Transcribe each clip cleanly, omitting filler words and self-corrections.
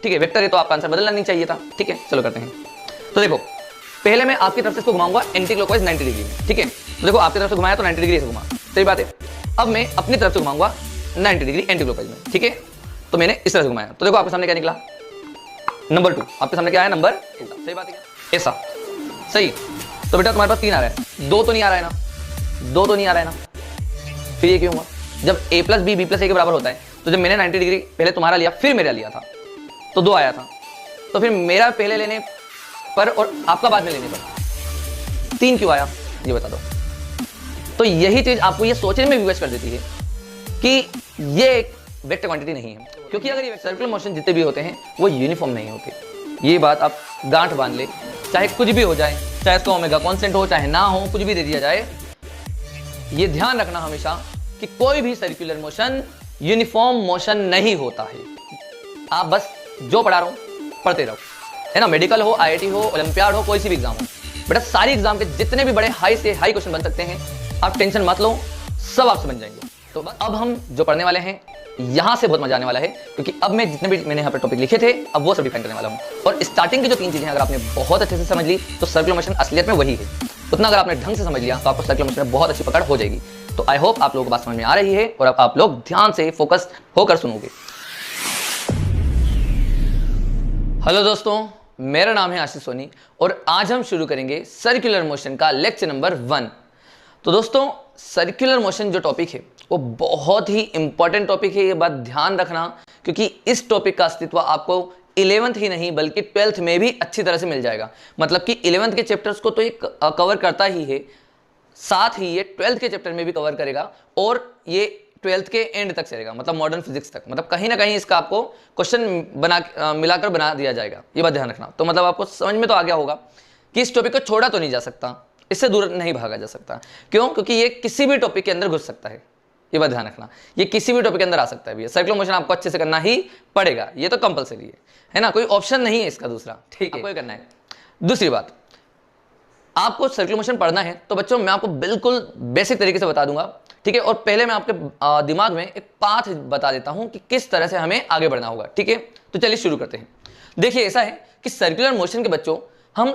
ठीक है, वेक्टर है तो आपका आंसर बदलना नहीं चाहिए था। ठीक है, चलो करते हैं। तो देखो, पहले मैं आपकी तरफ से इसको घुमाऊंगा एंटी क्लॉकवाइज 90 डिग्री में। ठीक है, तो देखो आपकी तरफ से घुमाया तो 90 डिग्री से घुमा, सही बात है। अब मैं अपनी तरफ से घुमाऊंगा 90 डिग्री एंटी क्लॉकवाइज में। ठीक है, तो मैंने इस तरह से घुमाया, तो देखो आपके सामने क्या निकला, नंबर 2। आपके सामने क्या है, नंबर 2। सही बात है, ऐसा सही। तो बेटा तुम्हारे पास 3 आ रहा है, 2 तो नहीं आ रहा है ना, 2 तो नहीं आ रहा है ना। फिर ये क्यों हुआ? जब a plus B B plus A के बराबर होता है, तो जब मैंने 90 डिग्री पहले तुम्हारा लिया फिर मेरा लिया था तो 2 आया था, तो फिर मेरा पहले लेने पर और आपका बाद में लेने पर 3 क्यों आया, ये बता दो। तो यही चीज आपको ये सोचने में विवश कर देती है कि ये एक वेक्टर क्वांटिटी नहीं है, क्योंकि अगर ये सर्कुलर मोशन जितने भी होते हैं वो यूनिफॉर्म नहीं होते। ये बात आप गांठ बांध ले, चाहे कुछ भी हो जाए, चाहे इसका ओमेगा कांस्टेंट हो चाहे ना हो, कुछ भी दे दिया जाए, ये ध्यान रखना हमेशा कि कोई भी सर्कुलर मोशन यूनिफॉर्म मोशन नहीं होता है। आप बस जो पढ़ा रहा हूं पढ़ते रहो, है ना। मेडिकल हो, आईआईटी हो, ओलंपियाड हो, कोई सी भी एग्जाम हो, बेटा सारी एग्जाम के जितने भी बड़े हाई से हाई क्वेश्चन बन सकते हैं, आप टेंशन मत लो, सब आपसे बन जाएंगे। तो बस अब हम जो पढ़ने वाले हैं यहां से बहुत मजा आने वाला है, क्योंकि अब मैं जितने भी मैंने यहाँ पर टॉपिक लिखे थे अब वो सब डिफाइन करने वाला हूँ। और स्टार्टिंग की जो 3 चीजें अगर आपने बहुत अच्छे से समझ ली तो सर्कुलर मोशन असलियत में वही है। उतना अगर आपने ढंग से समझ लिया तो आपको सर्कुलर मोशन में बहुत अच्छी पकड़ हो जाएगी। तो आई होप आप लोगों को बात समझ में आ रही है और अब आप लोग ध्यान से फोकस होकर सुनोगे। हेलो दोस्तों, मेरा नाम है आशीष सोनी और आज हम शुरू करेंगे सर्कुलर मोशन का लेक्चर नंबर 1। तो दोस्तों, सर्कुलर मोशन जो टॉपिक है वो बहुत ही इंपॉर्टेंट टॉपिक है, ये बात ध्यान रखना, क्योंकि इस टॉपिक का अस्तित्व आपको 11th ही नहीं बल्कि 12th में भी अच्छी तरह से मिल जाएगा। मतलब कि 11th के चैप्टर्स को तो ये कवर करता ही है, साथ ही ये 12th के चैप्टर में भी कवर करेगा और ये 12th के एंड तक चलेगा, मतलब मॉडर्न फिजिक्स तक। मतलब कहीं ना कहीं इसका आपको क्वेश्चन मिलाकर बना दिया जाएगा, ये बात ध्यान रखना। तो मतलब आपको समझ में तो आ गया होगा कि इस टॉपिक को छोड़ा तो नहीं जा सकता, इससे दूर नहीं भागा जा सकता। क्यों? क्योंकि ये किसी भी टॉपिक के अंदर घुस सकता है, ये बात ध्यान रखना। ये किसी भी टॉपिक के अंदर आ सकता है भैया। सर्कुलर मोशन आपको अच्छे से करना ही पड़ेगा, ये तो कंपलसरी है ना, कोई ऑप्शन नहीं है इसका दूसरा। ठीक है, आपको ये करना है। दूसरी बात, आपको सर्कुलर मोशन पढ़ना है तो बच्चों मैं आपको बिल्कुल बेसिक तरीके से बता दूंगा, ठीक है। और पहले मैं आपके दिमाग में एक पाथ बता देता हूं कि किस तरह से हमें आगे बढ़ना होगा, ठीक है। तो चलिए शुरू करते हैं। देखिए ऐसा है कि सर्कुलर मोशन के बच्चों हम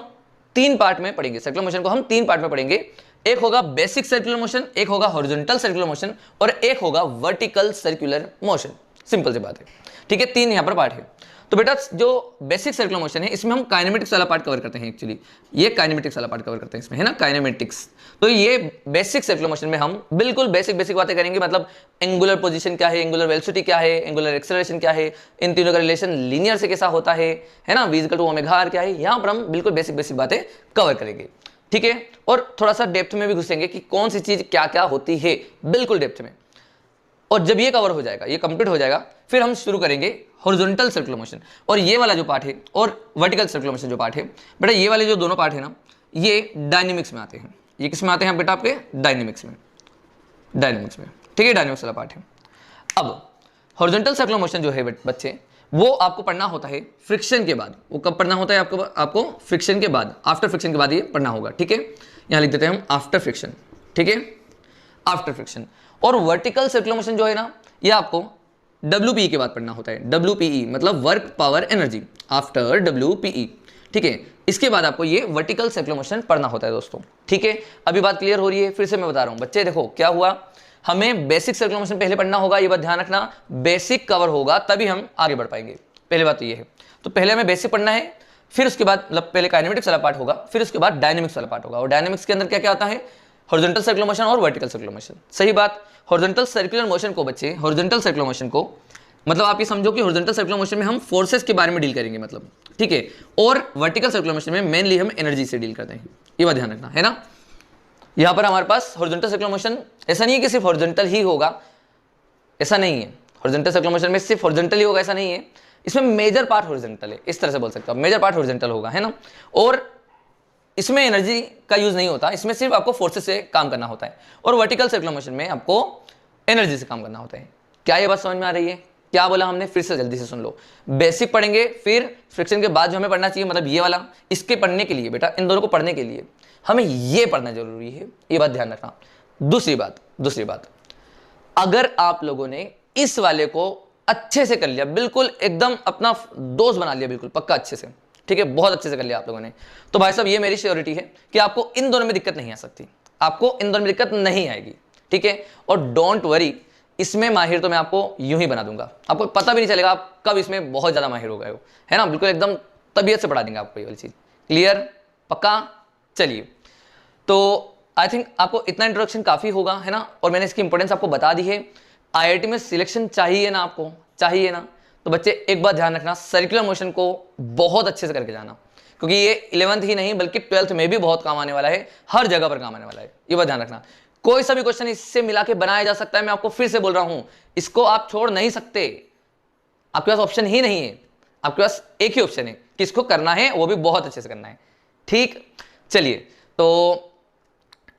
3 पार्ट में पढ़ेंगे। सर्कुलर मोशन को हम 3 पार्ट में पढ़ेंगे। एक होगा बेसिक सर्कुलर मोशन, एक होगा हॉरिजॉन्टल सर्कुलर मोशन और एक होगा वर्टिकल सर्कुलर मोशन। सिंपल सी बात है, ठीक है। 3 यहां पर पार्ट है। तो बेटा जो बेसिक सर्कुलर मोशन है इसमें हम काइनेमेटिक्स वाला पार्ट कवर करते हैं। एक्चुअली ये काइनेमेटिक्स वाला पार्ट कवर करते हैं इसमें, है ना, काइनेमेटिक्स। तो ये बेसिक सर्कुलर मोशन में हम बिल्कुल बेसिक बातें करेंगे। मतलब एंगुलर पोजीशन क्या है, एंगुलर वेलोसिटी क्या है, एंगुलर एक्सेलरेशन क्या है, इन तीनों का रिलेशन लीनियर से कैसा होता है ना, v equal to omega r क्या है। यहाँ पर हम बिल्कुल बेसिक बातें कवर करेंगे, ठीक है। और थोड़ा सा डेप्थ में भी घुसेंगे कि कौन सी चीज क्या क्या होती है, बिल्कुल डेप्थ में। और जब ये कवर हो जाएगा, ये कंप्लीट हो जाएगा, फिर हम शुरू करेंगे हॉरिजॉन्टल सर्कुलर मोशन। और ये वाला जो पार्ट है और वर्टिकल सर्कुलर मोशन जो पार्ट है, बेटा ये वाले जो दोनों पार्ट है ना, ये डायनेमिक्स में आते हैं। ये किस में आते हैं बेटा? आपके डायनेमिक्स में, ठीक है, डायनेमिक्स वाला पार्ट है। अब हॉरिजॉन्टल सर्कुलर मोशन जो है बच्चे, वो आपको पढ़ना होता है फ्रिक्शन के बाद। वो कब पढ़ना होता है आपको फ्रिक्शन के बाद, आफ्टर फ्रिक्शन के बाद ये पढ़ना होगा, ठीक है। यहां लिख देते हैं हम आफ्टर फ्रिक्शन, ठीक है, आफ्टर फ्रिक्शन। और वर्टिकल सर्कुलर मोशन जो है ना, ये आपको WPE के बाद पढ़ना होता है। WPE मतलब work power energy, after WPE, ठीक है। इसके बाद आपको ये वर्टिकल सर्कुलर मोशन पढ़ना होता है दोस्तों, ठीक है। अभी बात क्लियर हो रही है? फिर से मैं बता रहा हूं बच्चे, देखो क्या हुआ, हमें बेसिक सर्कुलर मोशन पहले पढ़ना होगा, ये बात ध्यान रखना। बेसिक कवर होगा तभी हम आगे बढ़ पाएंगे, पहले बात तो ये है। तो पहले हमें बेसिक पढ़ना है, फिर उसके बाद मतलब पहले काइनेमेटिक्स वाला पार्ट होगा, फिर उसके बाद डायनेमिक्स वाला पार्ट होगा। और डायनेमिक्स के अंदर क्या क्या आता है? हॉरिजॉन्टल सर्कुलर मोशन और वर्टिकल सर्कुलर मोशन। सही बात। हॉरिजॉन्टल सर्कुलर मोशन को बच्चे, हॉरिजॉन्टल सर्कुलर मोशन को मतलब आप ये समझो कि हॉरिजॉन्टल सर्कुलर मोशन में हम फोर्सेस के बारे में डील करेंगे, मतलब, ठीक है। और वर्टिकल सर्कुलर मोशन में मेनली हम एनर्जी से डील करते हैं, ये बात ध्यान रखना, है ना। यहां पर हमारे पास हॉरिजॉन्टल सर्कुलर मोशन ऐसा नहीं है कि सिर्फ हॉरिजॉन्टल ही होगा, ऐसा नहीं है। हॉरिजॉन्टल सर्कुलर मोशन में सिर्फ हॉरिजॉन्टल ही होगा, ऐसा नहीं है। इसमें मेजर पार्ट हॉरिजॉन्टल है, इस तरह से बोल सकते हो, मेजर पार्ट हॉरिजॉन्टल होगा, है ना। और इसमें एनर्जी का यूज नहीं होता, इसमें सिर्फ आपको फोर्सेस से काम करना होता है। और वर्टिकल सर्कुलर मोशन में आपको एनर्जी से काम करना होता है। क्या ये बात समझ में आ रही है? क्या बोला हमने? फिर से जल्दी से सुन लो। बेसिक पढ़ेंगे, फिर फ्रिक्शन के बाद जो हमें पढ़ना चाहिए, मतलब ये वाला, इसके पढ़ने के लिए बेटा, इन दोनों को पढ़ने के लिए हमें ये पढ़ना जरूरी है, ये बात ध्यान रखना। दूसरी बात, अगर आप लोगों ने इस वाले को अच्छे से कर लिया, बिल्कुल एकदम अपना दोस्त बना लिया, बिल्कुल पक्का अच्छे से, ठीक है, बहुत अच्छे से कर लिया आप लोगों ने। तो भाई साहब ये मेरी श्योरिटी है कि आपको इन दोनों में दिक्कत नहीं आ सकती, आपको इन दोनों में दिक्कत नहीं आएगी, ठीक है। और डोंट वरी, इसमें माहिर तो मैं आपको यूं ही बना दूंगा, आपको पता भी नहीं चलेगा आप कब इसमें बहुत ज्यादा माहिर हो गए हो, है ना, बिल्कुल एकदम तबीयत से पढ़ा देंगे आपको ये वाली चीज। क्लियर, पक्का। चलिए, तो आई थिंक आपको इतना इंट्रोडक्शन काफी होगा, है ना, और मैंने इसकी इंपॉर्टेंस आपको बता दी है। आईआईटी में सिलेक्शन चाहिए ना, आपको चाहिए ना, तो बच्चे एक बात ध्यान रखना, सर्कुलर मोशन को बहुत अच्छे से करके जाना, क्योंकि ये 11th ही नहीं बल्कि 12th में भी बहुत काम आने वाला है, हर जगह पर काम आने वाला है, ये बात ध्यान रखना। कोई सा भी क्वेश्चन इससे मिला के बनाया जा सकता है, मैं आपको फिर से बोल रहा हूं, इसको आप छोड़ नहीं सकते, आपके पास ऑप्शन ही नहीं है, आपके पास एक ही ऑप्शन है कि इसको करना है, वो भी बहुत अच्छे से करना है, ठीक। चलिए, तो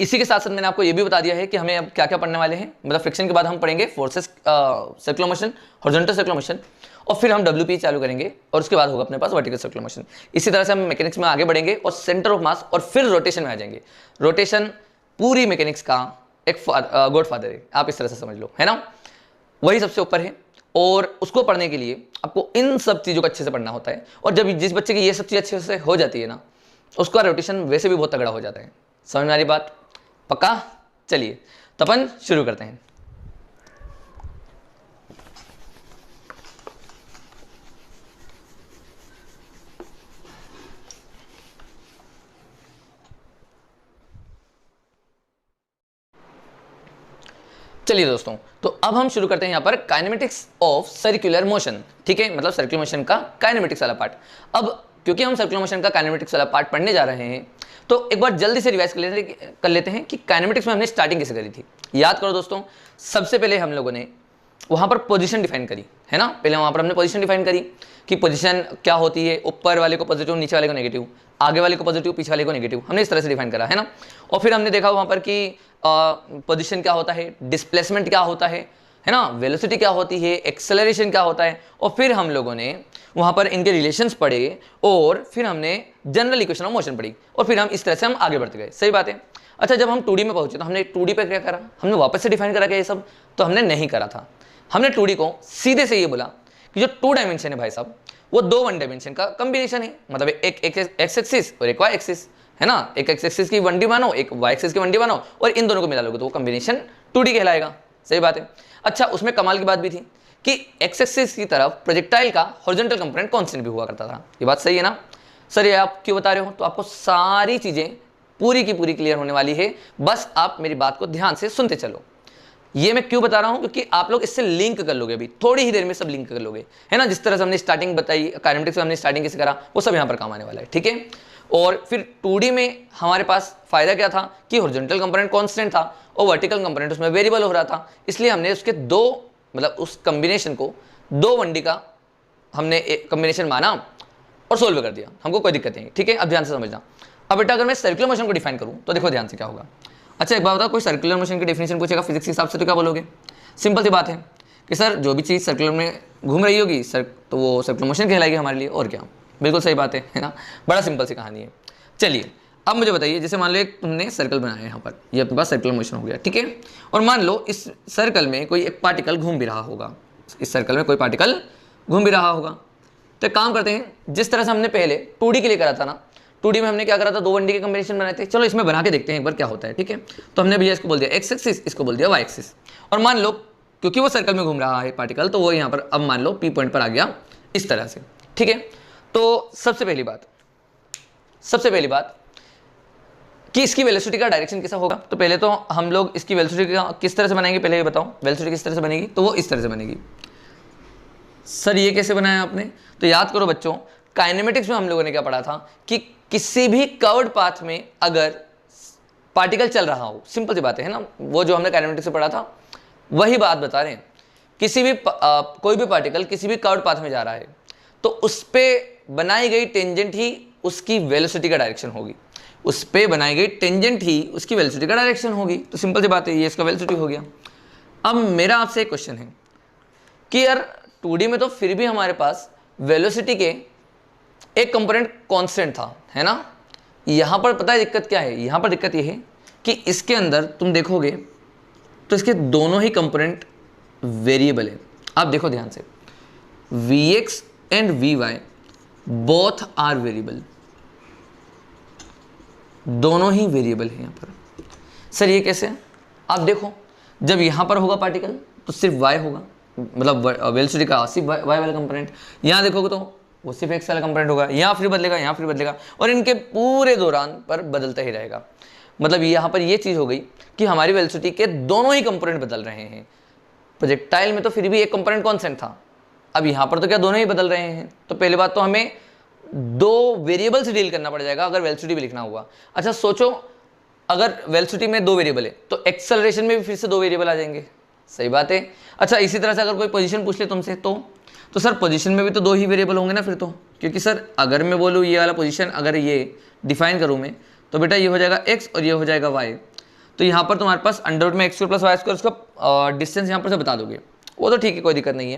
इसी के साथ साथ मैंने आपको ये भी बता दिया है कि हमें अब क्या क्या पढ़ने वाले हैं, मतलब फ्रिक्शन के बाद हम पढ़ेंगे forces, circular motion, horizontal circular motion, और फिर हम डब्ल्यूपी चालू करेंगे, और उसके बाद होगा अपने पास वर्टिकल सर्कुलर मोशन। इसी तरह से हम मैकेनिक्स में आगे बढ़ेंगे और सेंटर ऑफ मास और फिर रोटेशन में आ जाएंगे। रोटेशन पूरी मैकेनिक्स का एक गॉड फादर है, आप इस तरह से समझ लो, है ना, वही सबसे ऊपर है। और उसको पढ़ने के लिए आपको इन सब चीज़ों को अच्छे से पढ़ना होता है, और जब जिस बच्चे की ये सब चीज़ अच्छे से हो जाती है ना, उसका रोटेशन वैसे भी बहुत तगड़ा हो जाता है। समझ में आ रही बात, पक्का। चलिए, तो अपन शुरू करते हैं। चलिए दोस्तों, तो अब हम शुरू करते हैं यहां पर काइनेमेटिक्स ऑफ सर्कुलर मोशन, ठीक है, मतलब सर्कुलर मोशन का काइनेमेटिक्स वाला पार्ट। अब क्योंकि हम सर्कुलर मोशन का काइनेमेटिक्स वाला पार्ट पढ़ने जा रहे हैं, तो एक बार जल्दी से रिवाइज कर लेते हैं कि काइनेमेटिक्स में हमने स्टार्टिंग कैसे करी थी। याद करो दोस्तों, सबसे पहले हम लोगों ने वहां पर पोजीशन डिफाइन करी, है ना, पहले वहां पर हमने पोजीशन डिफाइन करी कि पोजीशन क्या होती है, ऊपर वाले को पॉजिटिव, नीचे वाले को नेगेटिव, आगे वाले को पॉजिटिव, पीछे वाले को नेगेटिव, हमने इस तरह से डिफाइन करा, है ना। और फिर हमने देखा वहां पर कि पोजीशन क्या होता है, डिस्प्लेसमेंट क्या होता है ना, वेलोसिटी क्या होती है, एक्सेलरेशन क्या होता है, और फिर हम लोगों ने वहां पर इनके रिलेशंस पढ़े, और फिर हमने जनरल इक्वेशन ऑफ मोशन पढ़ी, और फिर हम इस तरह से हम आगे बढ़ते गए। सही बात है। अच्छा, जब हम 2D में पहुंचे तो हमने 2D पे क्या करा, हमने वापस से डिफाइन करा क्या ये सब, तो हमने नहीं करा था। हमने 2D को सीधे से ये बोला कि जो 2 डायमेंशन है भाई साहब, वो 2 1 डायमेंशन का कॉम्बिनेशन है, मतलब एक एक्स एक्सिस और एक वाई एक्सिस, है ना, एक एक्स एक्सिस की 1D मानो, एक वाई एक्सिस की 1D मानो, और इन दोनों को मिला लोगे तो वो कॉम्बिनेशन 2D कहलाएगा। सही बात है। अच्छा, उसमें कमाल की बात भी थी कि एक्स एक्सिस की तरफ प्रोजेक्टाइल का हॉरिजॉन्टल कंपोनेंट कांस्टेंट भी हुआ करता था। ये बात सही है ना सर, ये आप क्यों बता रहे हो, तो आपको सारी चीजें पूरी की पूरी क्लियर होने वाली है, बस आप मेरी बात को ध्यान से सुनते चलो। ये मैं क्यों बता रहा हूं, क्योंकि आप लोग इससे लिंक कर लोगे, अभी थोड़ी ही देर में सब लिंक कर लोगे, है ना। जिस तरह से हमने स्टार्टिंग बताई, काइनेमेटिक्स में हमने स्टार्टिंग कैसे करा, वो सब यहां पर काम आने वाला है, ठीक है। और फिर 2D में हमारे पास फायदा क्या था कि हॉरिजॉन्टल कंपोनेंट कांस्टेंट था और वर्टिकल कंपोनेंट उसमें वेरिएबल हो रहा था, इसलिए हमने उसके दो, मतलब उस कॉम्बिनेशन को 2 1D का हमने एक कॉम्बिनेशन माना और सोल्व कर दिया, हमको कोई दिक्कत नहीं, ठीक है। अब ध्यान से समझना। अब बेटा अगर मैं सर्कुलर मोशन को डिफाइन करूं तो देखो ध्यान से क्या होगा। अच्छा, एक बात बताओ, कोई सर्कुलर मोशन की डेफिनेशन पूछेगा फिजिक्स के हिसाब से तो क्या बोलोगे? सिंपल सी बात है कि सर जो भी चीज़ सर्कुलर में घूम रही होगी सर, तो वो सर्कुलर मोशन कहलाएगी हमारे लिए, और क्या। बिल्कुल सही बात है ना, बड़ा सिंपल सी कहानी है। चलिए, अब मुझे बताइए, जैसे मान लो एक तुमने सर्कल बनाया है यहाँ पर, ये अपने पास सर्कुलर मोशन हो गया, ठीक है। और मान लो इस सर्कल में कोई एक पार्टिकल घूम भी रहा होगा, इस सर्कल में कोई पार्टिकल घूम भी रहा होगा, तो एक काम करते हैं, जिस तरह से हमने पहले 2D के लिए करा था ना, 2D में हमने क्या करा था, 2 1D के कॉम्बिनेशन बनाए थे। चलो इसमें बना के देखते हैं एक बार क्या होता है, ठीक है। तो हमने भैया इसको बोल दिया एक्स एक्सिस, इसको बोल दिया वाई एक्सिस, और मान लो क्योंकि वो सर्कल में घूम रहा है पार्टिकल, तो वो यहाँ पर अब मान लो P पॉइंट पर आ गया इस तरह से, ठीक है। तो सबसे पहली बात कि इसकी वेलोसिटी का डायरेक्शन कैसा होगा, तो पहले तो हम लोग इसकी वेलोसिटी का किस तरह से बनाएंगे, पहले ये बताओ वेलोसिटी किस तरह से बनेगी, तो वो इस तरह से बनेगी। सर ये कैसे बनाया आपने, तो याद करो बच्चों, काइनेमेटिक्स में हम लोगों ने क्या पढ़ा था कि किसी भी कर्व्ड पाथ में अगर पार्टिकल चल रहा हो, सिंपल सी बात है ना, वो जो हमने काइनेमेटिक्स से पढ़ा था वही बात बता रहे हैं। किसी भी कोई भी पार्टिकल किसी भी कर्व्ड पाथ में जा रहा है तो उस पे बनाई गई टेंजेंट ही उसकी वेलोसिटी का डायरेक्शन होगी, उस पे बनाई गई टेंजेंट ही उसकी वेलोसिटी का डायरेक्शन होगी। तो सिंपल सी बात है, ये इसका वेलोसिटी हो गया। अब मेरा आपसे एक क्वेश्चन है कि यार 2D में तो फिर भी हमारे पास वेलोसिटी के एक कंपोनेंट कांस्टेंट था, है ना। यहां पर पता है दिक्कत क्या है, यहां पर दिक्कत यह है कि इसके अंदर तुम देखोगे तो इसके दोनों ही कंपोनेंट वेरिएबल है। आप देखो ध्यान से, Vx and Vy both are variable, दोनों ही वेरिएबल है यहाँ पर। सर ये कैसे? आप देखो, जब यहाँ पर होगा पार्टिकल तो सिर्फ y होगा, मतलब वेलोसिटी का सिर्फ y वाला कंपोनेंट। यहाँ देखोगे तो वो सिर्फ x वाला कंपोनेंट होगा, यहाँ फिर बदलेगा, यहाँ फिर बदलेगा, और इनके पूरे दौरान पर बदलता ही रहेगा। मतलब यहाँ पर ये चीज़ हो गई कि हमारी वेलोसिटी के दोनों ही कंपोनेंट बदल रहे हैं। प्रोजेक्टाइल में तो फिर भी एक कंपोनेंट कांस्टेंट था, अब यहाँ पर तो क्या दोनों ही बदल रहे हैं। तो पहली बात तो हमें दो वेरिएबल से डील करना पड़ जाएगा अगर वेलोसिटी भी लिखना हुआ। अच्छा सोचो, अगर वेलोसिटी में दो वेरिएबल है तो एक्सेलरेशन में भी फिर से दो वेरिएबल आ जाएंगे। सही बात है। अच्छा इसी तरह से अगर कोई पोजीशन पूछ ले तुमसे तो सर पोजीशन में भी तो दो ही वेरिएबल होंगे ना फिर तो, क्योंकि सर अगर मैं बोलूँ ये वाला पोजीशन अगर ये डिफाइन करूँ मैं, तो बेटा ये हो जाएगा x और ये हो जाएगा y। तो यहाँ पर तुम्हारे पास अंडर में x² + y² उसका डिस्टेंस यहाँ पर से बता दोगे, वो तो ठीक है, कोई दिक्कत नहीं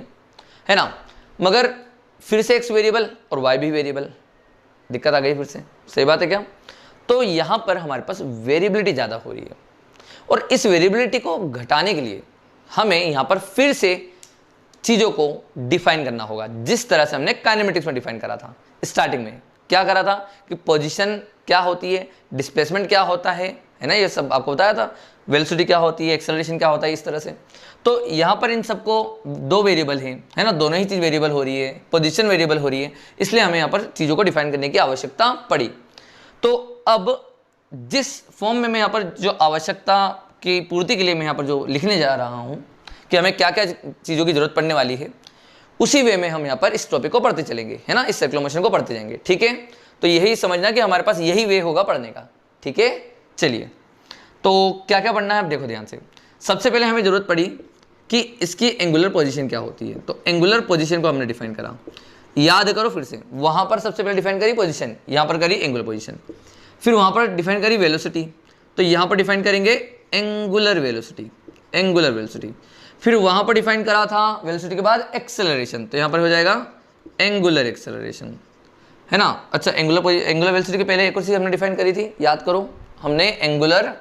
है ना। मगर फिर से x वेरिएबल और y भी वेरिएबल, दिक्कत आ गई फिर से। सही बात है क्या? तो यहाँ पर हमारे पास वेरिएबिलिटी ज़्यादा हो रही है, और इस वेरिएबिलिटी को घटाने के लिए हमें यहाँ पर फिर से चीज़ों को डिफाइन करना होगा, जिस तरह से हमने काइनेमेटिक्स में डिफाइन करा था। स्टार्टिंग में क्या करा था कि पोजीशन क्या होती है, डिस्प्लेसमेंट क्या होता है ना, ये सब आपको बताया था। वेलोसिटी क्या होती है, एक्सेलरेशन क्या होता है, इस तरह से। तो यहाँ पर इन सबको दो वेरिएबल हैं, है ना, दोनों ही चीज़ वेरिएबल हो रही है, पोजीशन वेरिएबल हो रही है, इसलिए हमें यहाँ पर चीज़ों को डिफाइन करने की आवश्यकता पड़ी। तो अब जिस फॉर्म में मैं यहाँ पर जो आवश्यकता की पूर्ति के लिए मैं यहाँ पर जो लिखने जा रहा हूँ कि हमें क्या क्या चीज़ों की जरूरत पड़ने वाली है, उसी वे में हम यहाँ पर इस टॉपिक को पढ़ते चलेंगे, है ना, इस सर्कुलर मोशन को पढ़ते जाएंगे। ठीक है, तो यही समझना कि हमारे पास यही वे होगा पढ़ने का। ठीक है, चलिए तो क्या क्या पढ़ना है अब देखो ध्यान से। सबसे पहले हमें जरूरत पड़ी कि इसकी एंगुलर पोजीशन क्या होती है। तो एंगुलर पोजीशन को हमने डिफाइन करा, याद करो फिर से, वहाँ पर सबसे पहले डिफाइन करी पोजीशन, यहाँ पर करी एंगुलर पोजीशन, फिर वहाँ पर डिफाइन करी वेलोसिटी, तो यहाँ पर डिफाइन करेंगे एंगुलर वेलोसिटी, एंगुलर वेलोसिटी। फिर वहाँ पर डिफाइन करा था वेलोसिटी के बाद एक्सेलरेशन, तो यहाँ पर हो जाएगा एंगुलर एक्सेलरेशन, है ना। अच्छा एंगुलर वेलोसिटी के पहले एक और चीज़ हमने डिफाइन करी थी, याद करो, हमने एंगुलर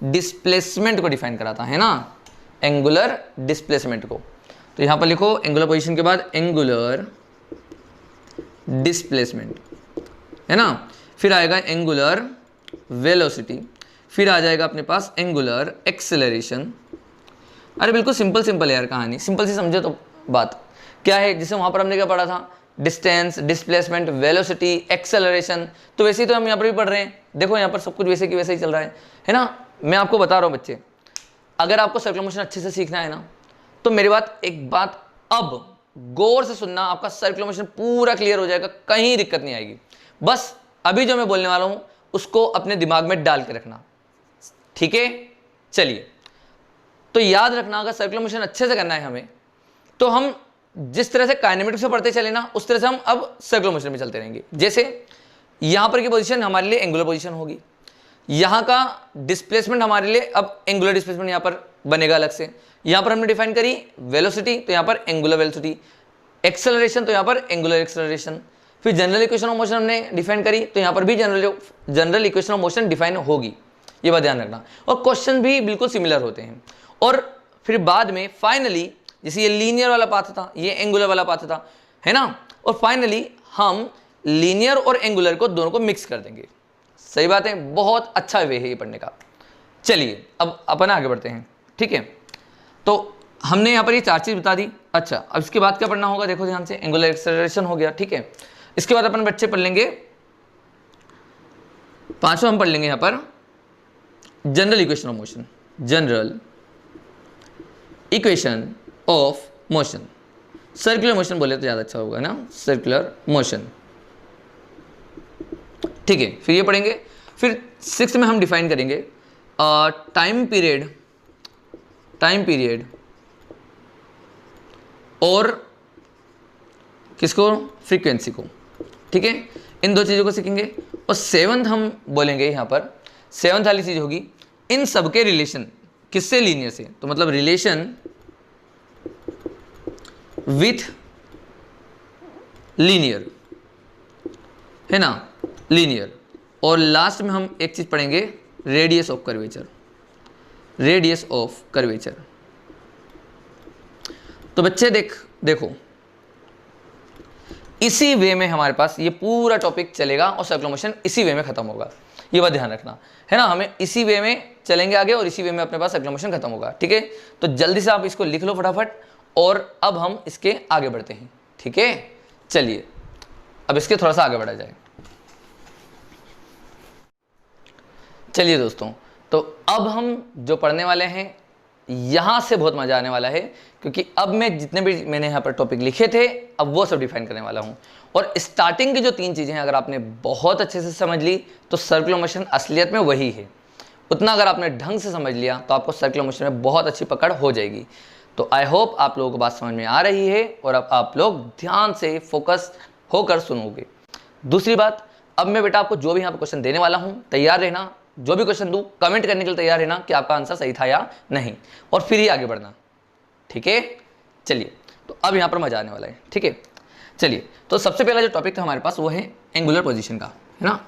डिस्प्लेसमेंट को डिफाइन करा था, है ना, एंगुलर डिस्प्लेसमेंट को। तो यहाँ पर लिखो एंगुलर पोजीशन के बाद एंगुलर डिस्प्लेसमेंट, है ना। फिर आएगा एंगुलर वेलोसिटी, फिर आ जाएगा अपने पास एंगुलर एक्सेलरेशन। अरे बिल्कुल सिंपल सिंपल है यार कहानी, सिंपल सी समझे तो बात क्या है। जैसे वहाँ पर हमने क्या पढ़ा था, डिस्टेंस, डिस्प्लेसमेंट, वेलोसिटी, एक्सेलरेशन, तो वैसे ही तो हम यहाँ पर भी पढ़ रहे हैं। देखो यहाँ पर सब कुछ वैसे की वैसे ही चल रहा है ना। मैं आपको बता रहा हूँ बच्चे, अगर आपको सर्कुलर मोशन अच्छे से सीखना है ना, तो मेरी बात एक बात अब गौर से सुनना, आपका सर्कुलर मोशन पूरा क्लियर हो जाएगा, कहीं दिक्कत नहीं आएगी। बस अभी जो मैं बोलने वाला हूँ उसको अपने दिमाग में डाल के रखना, ठीक है। चलिए, तो याद रखना, अगर सर्कुलर मोशन अच्छे से करना है हमें, तो हम जिस तरह से काइनेमेटिक्स में पढ़ते चले ना, उस तरह से हम अब सर्कुलर मोशन में चलते रहेंगे। जैसे यहाँ पर की पोजीशन हमारे लिए एंगुलर पोजीशन होगी, यहाँ का डिस्प्लेसमेंट हमारे लिए अब एंगुलर डिस्प्लेसमेंट यहाँ पर बनेगा अलग से। यहाँ पर हमने डिफाइन करी वेलोसिटी, तो यहाँ पर एंगुलर वेलोसिटी, एक्सेलरेशन तो यहाँ पर एंगुलर एक्सेलरेशन। फिर जनरल इक्वेशन ऑफ मोशन हमने डिफाइन करी, तो यहाँ पर भी general equation of motion define होगी, ये बात ध्यान रखना। और क्वेश्चन भी बिल्कुल सिमिलर होते हैं। और फिर बाद में फाइनली, जैसे ये लीनियर वाला पाथ था, ये एंगुलर वाला पाथ था, है ना, और फाइनली हम लीनियर और एंगुलर को दोनों को मिक्स कर देंगे। सही बात है, बहुत अच्छा वे है ये पढ़ने का। चलिए अब अपन आगे बढ़ते हैं, ठीक है। तो हमने यहाँ पर ये चार चीज बता दी। अच्छा अब इसके बाद क्या पढ़ना होगा, देखो ध्यान से, एंगुलर एक्सेलरेशन हो गया, ठीक है। इसके बाद अपन बच्चे पढ़ लेंगे, पांचवा हम पढ़ लेंगे यहाँ पर general equation of motion, general equation of motion. Circular motion बोले तो ज़्यादा अच्छा होगा ना, सर्कुलर मोशन, ठीक है। फिर ये पढ़ेंगे, फिर सिक्स्थ में हम डिफाइन करेंगे टाइम पीरियड और किसको, फ्रीक्वेंसी को, ठीक है। इन दो चीज़ों को सीखेंगे। और सेवंथ हम बोलेंगे यहाँ पर, सेवंथ वाली चीज़ होगी इन सब के रिलेशन किससे, लीनियर से, तो मतलब रिलेशन विथ लीनियर, है ना, लीनियर। और लास्ट में हम एक चीज पढ़ेंगे, radius of curvature, radius of curvature. तो बच्चे देखो इसी वे में हमारे पास ये पूरा टॉपिक चलेगा और सर्कुलर मोशन इसी वे में खत्म होगा, ये बात ध्यान रखना है ना। हमें इसी वे में चलेंगे आगे और इसी वे में अपने पास सर्कुलर मोशन खत्म होगा, ठीक है। तो जल्दी से आप इसको लिख लो फटाफट और अब हम इसके आगे बढ़ते हैं, ठीक है। चलिए अब इसके थोड़ा सा आगे बढ़ा जाए। चलिए दोस्तों, तो अब हम जो पढ़ने वाले हैं यहाँ से बहुत मज़ा आने वाला है, क्योंकि अब मैं जितने भी मैंने यहाँ पर टॉपिक लिखे थे अब वो सब डिफाइन करने वाला हूँ। और स्टार्टिंग की जो 3 चीज़ें हैं अगर आपने बहुत अच्छे से समझ ली तो सर्कुलर मोशन असलियत में वही है। उतना अगर आपने ढंग से समझ लिया तो आपको सर्कुलर मोशन में बहुत अच्छी पकड़ हो जाएगी। तो आई होप आप लोगों को बात समझ में आ रही है और अब आप लोग ध्यान से फोकस होकर सुनोगे। दूसरी बात, अब मैं बेटा आपको जो भी यहाँ पर क्वेश्चन देने वाला हूँ तैयार रहना, जो भी क्वेश्चन दूँ कमेंट करने के लिए तैयार रहना कि आपका आंसर सही था या नहीं, और फिर ही आगे बढ़ना, ठीक है। चलिए तो अब यहाँ पर मजा आने वाला है, ठीक है। चलिए तो सबसे पहला जो टॉपिक था हमारे पास वो है एंगुलर पोजीशन का, है ना।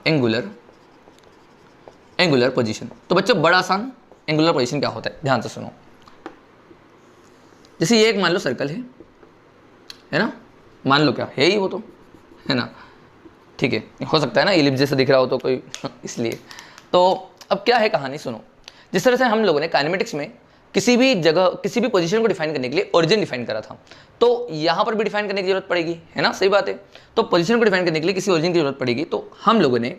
Angular position. तो बच्चों बड़ा आसान, एंगुलर पोजीशन क्या होता है ध्यान से सुनो। जैसे ये एक मान लो सर्कल है ना, मान लो क्या है ही वो तो, है ना, ठीक है। हो सकता है ना इलिप्स जैसा दिख रहा हो तो कोई इसलिए। तो अब क्या है कहानी सुनो। जिस तरह से हम लोगों ने काइनेमेटिक्स में किसी भी जगह किसी भी पोजीशन को डिफाइन करने के लिए ओरिजिन डिफाइन करा था, तो यहाँ पर भी डिफाइन करने की जरूरत पड़ेगी, है ना, सही बात है। तो पोजीशन को डिफाइन करने के लिए किसी ओरिजिन की जरूरत पड़ेगी, तो हम लोगों ने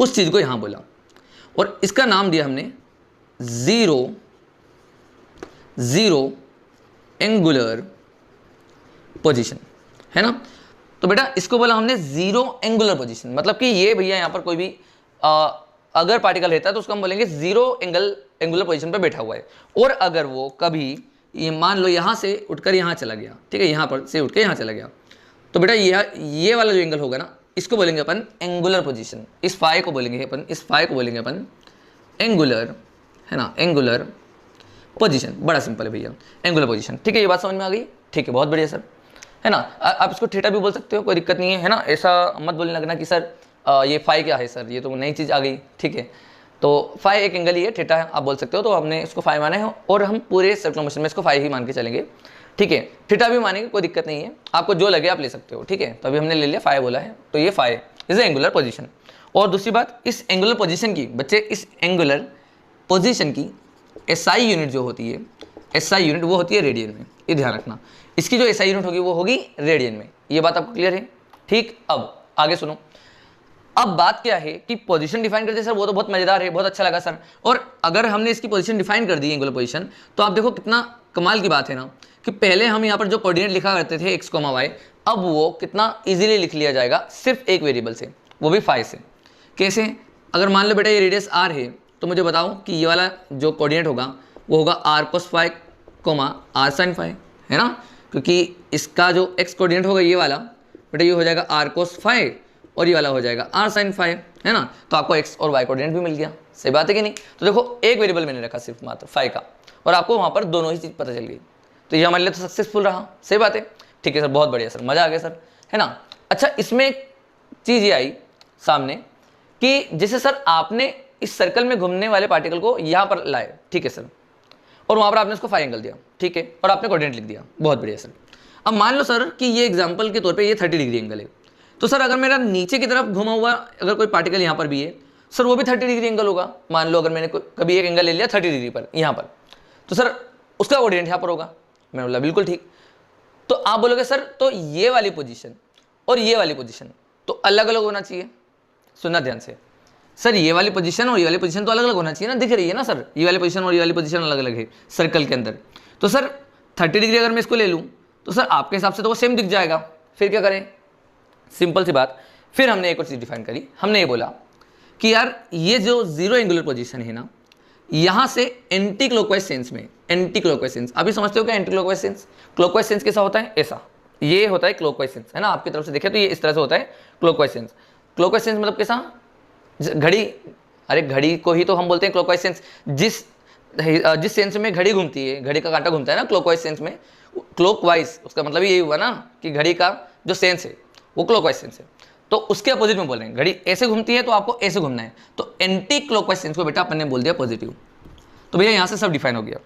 उस चीज़ को यहाँ बोला और इसका नाम दिया हमने जीरो एंगुलर पोजीशन, है ना। तो बेटा इसको बोला हमने जीरो एंगुलर पोजीशन, मतलब कि ये भैया यहाँ पर कोई भी अगर पार्टिकल रहता है तो उसको हम बोलेंगे जीरो एंगुलर पोजीशन पर बैठा हुआ है। और अगर वो कभी ये मान लो यहाँ से उठकर यहाँ चला गया, ठीक है, यहाँ पर से उठ के यहाँ चला गया, तो बेटा ये वाला जो एंगल होगा ना इसको बोलेंगे अपन एंगुलर पोजीशन। इस फाई को बोलेंगे अपन एंगुलर, है ना, एंगुलर पोजीशन। बड़ा सिंपल है भैया, एंगुलर पोजीशन, ठीक है। ये बात समझ में आ गई, ठीक है, बहुत बढ़िया सर, है ना। आप इसको थीटा भी बोल सकते हो, कोई दिक्कत नहीं है ना। ऐसा मत बोलने लगना कि सर ये फाई क्या है सर, ये तो नई चीज़ आ गई, ठीक है। तो फाई एक एंगल ही है, थीटा है आप बोल सकते हो। तो हमने इसको फाई माना है और हम पूरे सर्कुलर मोशन में इसको फाई ही मान के चलेंगे, ठीक है। थीटा भी मानेंगे, कोई दिक्कत नहीं है, आपको जो लगे आप ले सकते हो, ठीक है। तो अभी हमने ले लिया फाई बोला है, तो ये फाई इज एंगुलर पोजीशन। और दूसरी बात, इस एंगुलर पोजीशन की बच्चे, इस एंगुलर पोजीशन की एसआई यूनिट जो होती है, एसआई यूनिट वो होती है रेडियन में, ये ध्यान रखना। इसकी जो एसआई यूनिट होगी वो होगी रेडियन में, ये बात आपको क्लियर है, ठीक। अब आगे सुनो। अब बात क्या है कि पोजीशन डिफाइन करते सर वो तो बहुत मजेदार है, बहुत अच्छा लगा सर। और अगर हमने इसकी पोजीशन डिफाइन कर दी एंगुलर पोजीशन, तो आप देखो कितना कमाल की बात है ना, कि पहले हम यहाँ पर जो कोऑर्डिनेट लिखा करते थे x, y, अब वो कितना इजीली लिख लिया जाएगा सिर्फ एक वेरिएबल से, वो भी फाई से। कैसे? अगर मान लो बेटा ये रेडियस r है, तो मुझे बताओ कि ये वाला जो कोऑर्डिनेट होगा वो होगा r cos phi r sin phi, है ना, क्योंकि इसका जो x कोऑर्डिनेट होगा ये वाला बेटा ये हो जाएगा r cos फाई और ये वाला हो जाएगा r sin फाई, है ना। तो आपको x और y कोऑर्डिनेट भी मिल गया, सही बात है कि नहीं। तो देखो एक वेरिएबल मैंने रखा सिर्फ मात्र फाई का, और आपको वहाँ पर दोनों ही चीज़ पता चल गई, तो ये हमारे लिए तो सक्सेसफुल रहा, सही बात है, ठीक है सर, बहुत बढ़िया सर, मज़ा आ गया सर, है ना। अच्छा, इसमें एक चीज़ ये आई सामने कि जैसे सर आपने इस सर्कल में घूमने वाले पार्टिकल को यहाँ पर लाए, ठीक है सर, और वहाँ पर आपने उसको फाई एंगल दिया, ठीक है, और आपने कोऑर्डिनेट लिख दिया, बहुत बढ़िया सर। अब मान लो सर कि ये एग्जाम्पल के तौर पर ये 30 डिग्री एंगल है, तो सर अगर मेरा नीचे की तरफ घुमा हुआ अगर कोई पार्टिकल यहाँ पर भी है सर, वो भी 30 डिग्री एंगल होगा। मान लो अगर मैंने कभी एक एंगल ले लिया 30 डिग्री पर यहाँ पर, तो सर उसका कोऑर्डिनेट यहाँ पर होगा। मैं बोला बिल्कुल ठीक। तो आप बोलोगे सर तो ये वाली पोजीशन और ये वाली पोजीशन तो अलग अलग होना चाहिए। सुनना ध्यान से, सर ये वाली पोजीशन और ये वाली पोजीशन तो अलग अलग होना चाहिए ना, दिख रही है ना सर, ये वाली पोजीशन और ये वाली पोजीशन अलग अलग है सर्कल के अंदर। तो सर 30 डिग्री अगर मैं इसको ले लूँ तो सर आपके हिसाब से तो वो सेम दिख जाएगा, फिर क्या करें, सिंपल सी बात। फिर हमने एक और चीज़ डिफाइन करी, हमने ये बोला कि यार ये जो जीरो एंगुलर पोजीशन है ना, यहाँ से एंटी क्लॉकवाइज सेंस में, एंटी क्लॉकवाइज सेंस अभी समझते हो क्या anti clockwise sense? Clockwise sense कैसा होता है, ऐसा, ये होता है क्लॉकवाइज सेंस, है ना, आपकी तरफ से देखे तो ये इस तरह से होता है क्लॉकवाइज सेंस। क्लॉकवाइज सेंस मतलब कैसा, घड़ी, अरे घड़ी को ही तो हम बोलते हैं क्लॉकवाइज सेंस। जिस सेंस में घड़ी घूमती है, घड़ी का कांटा घूमता है ना क्लॉकवाइज सेंस में, क्लॉकवाइज उसका मतलब यही हुआ ना कि घड़ी का जो सेंस है वो क्लॉकवाइज सेंस है। तो उसके अपोजिट में बोल रहे हैं, घड़ी ऐसे घूमती है तो आपको ऐसे घूमना है, तो एंटी क्लॉकवाइज सेंस को बेटा अपन ने बोल दिया पॉजिटिव। तो भैया यहाँ से सब डिफाइन हो गया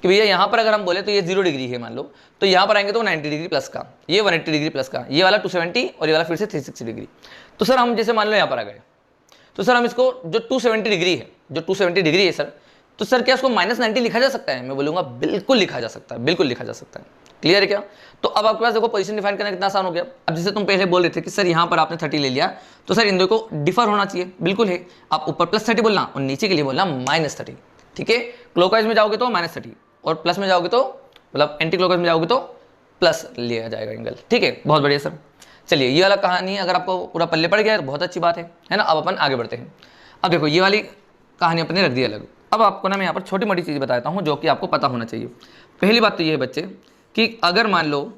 कि भैया यहाँ पर अगर हम बोले तो ये 0 डिग्री है मान लो, तो यहाँ पर आएंगे तो 90 डिग्री प्लस का, ये 180 डिग्री प्लस का, ये वाला 270 और ये वाला फिर से 360 डिग्री। तो सर हम जैसे मान लो यहाँ पर आ गए, तो सर हम इसको जो 270 डिग्री है, जो 270 डिग्री है सर, तो सर क्या उसको -90 लिखा जा सकता है? मैं बोलूँगा बिल्कुल लिखा जा सकता है, बिल्कुल लिखा जा सकता है। क्लियर है क्या? तो अब आपके पास देखो पोजीशन डिफाइन करना कितना आसान हो गया। अब जैसे तुम पहले बोल रहे थे कि सर यहाँ पर आपने 30 ले लिया, तो सर इन दोनों को डिफर होना चाहिए, बिल्कुल है। आप ऊपर +30 बोलना और नीचे के लिए बोलना -30, ठीक है। क्लॉकवाइज में जाओगे तो -30 और प्लस में जाओगे तो मतलब एंटी क्लॉकवाइज में जाओगे तो प्लस लिया जाएगा एंगल, ठीक है। बहुत बढ़िया सर। चलिए ये वाला कहानी अगर आपको पूरा पल्ले पड़ गया तो बहुत अच्छी बात है ना। अब अपन आगे बढ़ते हैं। अब देखो ये वाली कहानी अपने रख दी अलग। अब आपको ना मैं यहाँ पर छोटी मोटी चीज़ बताता हूँ जो कि आपको पता होना चाहिए। पहली बात तो ये है बच्चे कि अगर मान लो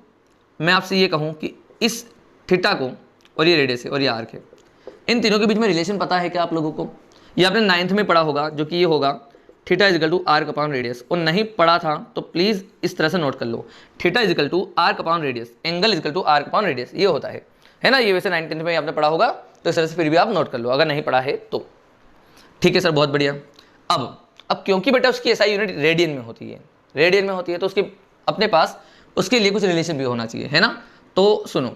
मैं आपसे ये कहूँ कि इस थीटा को और ये रेडियस है और ये आर्क है, इन तीनों के बीच में रिलेशन पता है क्या आप लोगों को? ये आपने 9th में पढ़ा होगा, जो कि ये होगा theta equal to arc upon radius. और नहीं पढ़ा था तो प्लीज़ इस तरह से नोट कर लो, theta equal to arc upon radius, angle equal to arc upon radius, ये होता है ना। ये वैसे 9th में आपने पढ़ा होगा, तो इस तरह से फिर भी आप नोट कर लो अगर नहीं पढ़ा है तो, ठीक है सर। बहुत बढ़िया। अब क्योंकि बेटा उसकी एसआई यूनिट रेडियन में होती है, रेडियन में होती है, तो उसके अपने पास उसके लिए कुछ रिलेशन भी होना चाहिए, है ना। तो सुनो,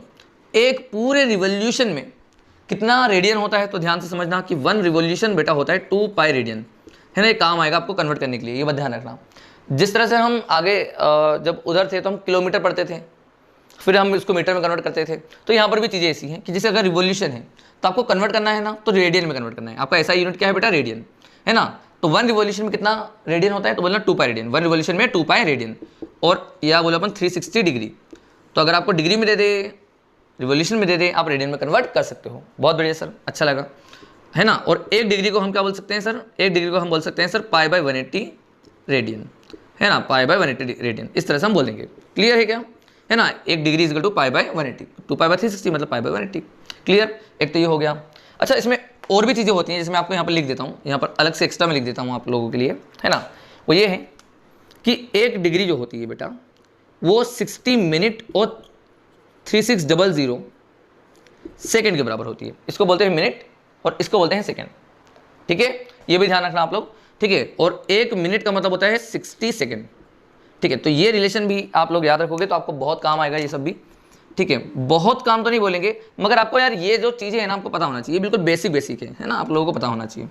एक पूरे रिवॉल्यूशन में कितना रेडियन होता है, तो ध्यान से समझना कि 1 रिवॉल्यूशन बेटा होता है 2 पाई रेडियन, है ना। ये काम आएगा आपको कन्वर्ट करने के लिए, ये बात ध्यान रखना। जिस तरह से हम आगे जब उधर थे तो हम किलोमीटर पढ़ते थे, फिर हम इसको मीटर में कन्वर्ट करते थे, तो यहाँ पर भी चीज़ें ऐसी हैं कि जैसे अगर रिवॉल्यूशन है तो आपको कन्वर्ट करना है ना, तो रेडियन में कन्वर्ट करना है। आपका ऐसा यूनिट क्या है बेटा? रेडियन, है ना। तो 1 रिवॉल्यूशन में कितना रेडियन होता है? तो बोलना 2 पाई रेडियन। 1 रिवॉल्यूशन में 2 पाई रेडियन। और या बोला अपन 360 डिग्री, तो अगर आपको डिग्री में दे दे, रिवॉल्यूशन में दे दे, आप रेडियन में कन्वर्ट कर सकते हो। बहुत बढ़िया सर, अच्छा लगा, है ना। और 1 डिग्री को हम क्या बोल सकते हैं सर? 1 डिग्री को हम बोल सकते हैं सर π/180 रेडियन, है ना। π/180 रेडियन, इस तरह से हम बोलेंगे। क्लियर है क्या? है ना। 1 डिग्री इजिकल टू π/180, 2 π/360 मतलब π/180। क्लियर? एक तो ये हो गया। अच्छा, इसमें और भी चीज़ें होती हैं, जिसमें आपको यहाँ पर लिख देता हूँ, यहाँ पर अलग से एक्स्ट्रा में लिख देता हूँ आप लोगों के लिए, है ना। वो ये है कि 1 डिग्री जो होती है बेटा, वो 60 मिनट और 3600 सेकेंड के बराबर होती है। इसको बोलते हैं मिनट और इसको बोलते हैं सेकेंड, ठीक है। ये भी ध्यान रखना आप लोग, ठीक है। और 1 मिनट का मतलब होता है 60 सेकेंड, ठीक है। तो ये रिलेशन भी आप लोग याद रखोगे तो आपको बहुत काम आएगा ये सब भी, ठीक है। बहुत काम तो नहीं बोलेंगे, मगर आपको यार ये जो चीज़ें हैं ना आपको पता होना चाहिए, बिल्कुल बेसिक है ना, आप लोगों को पता होना चाहिए,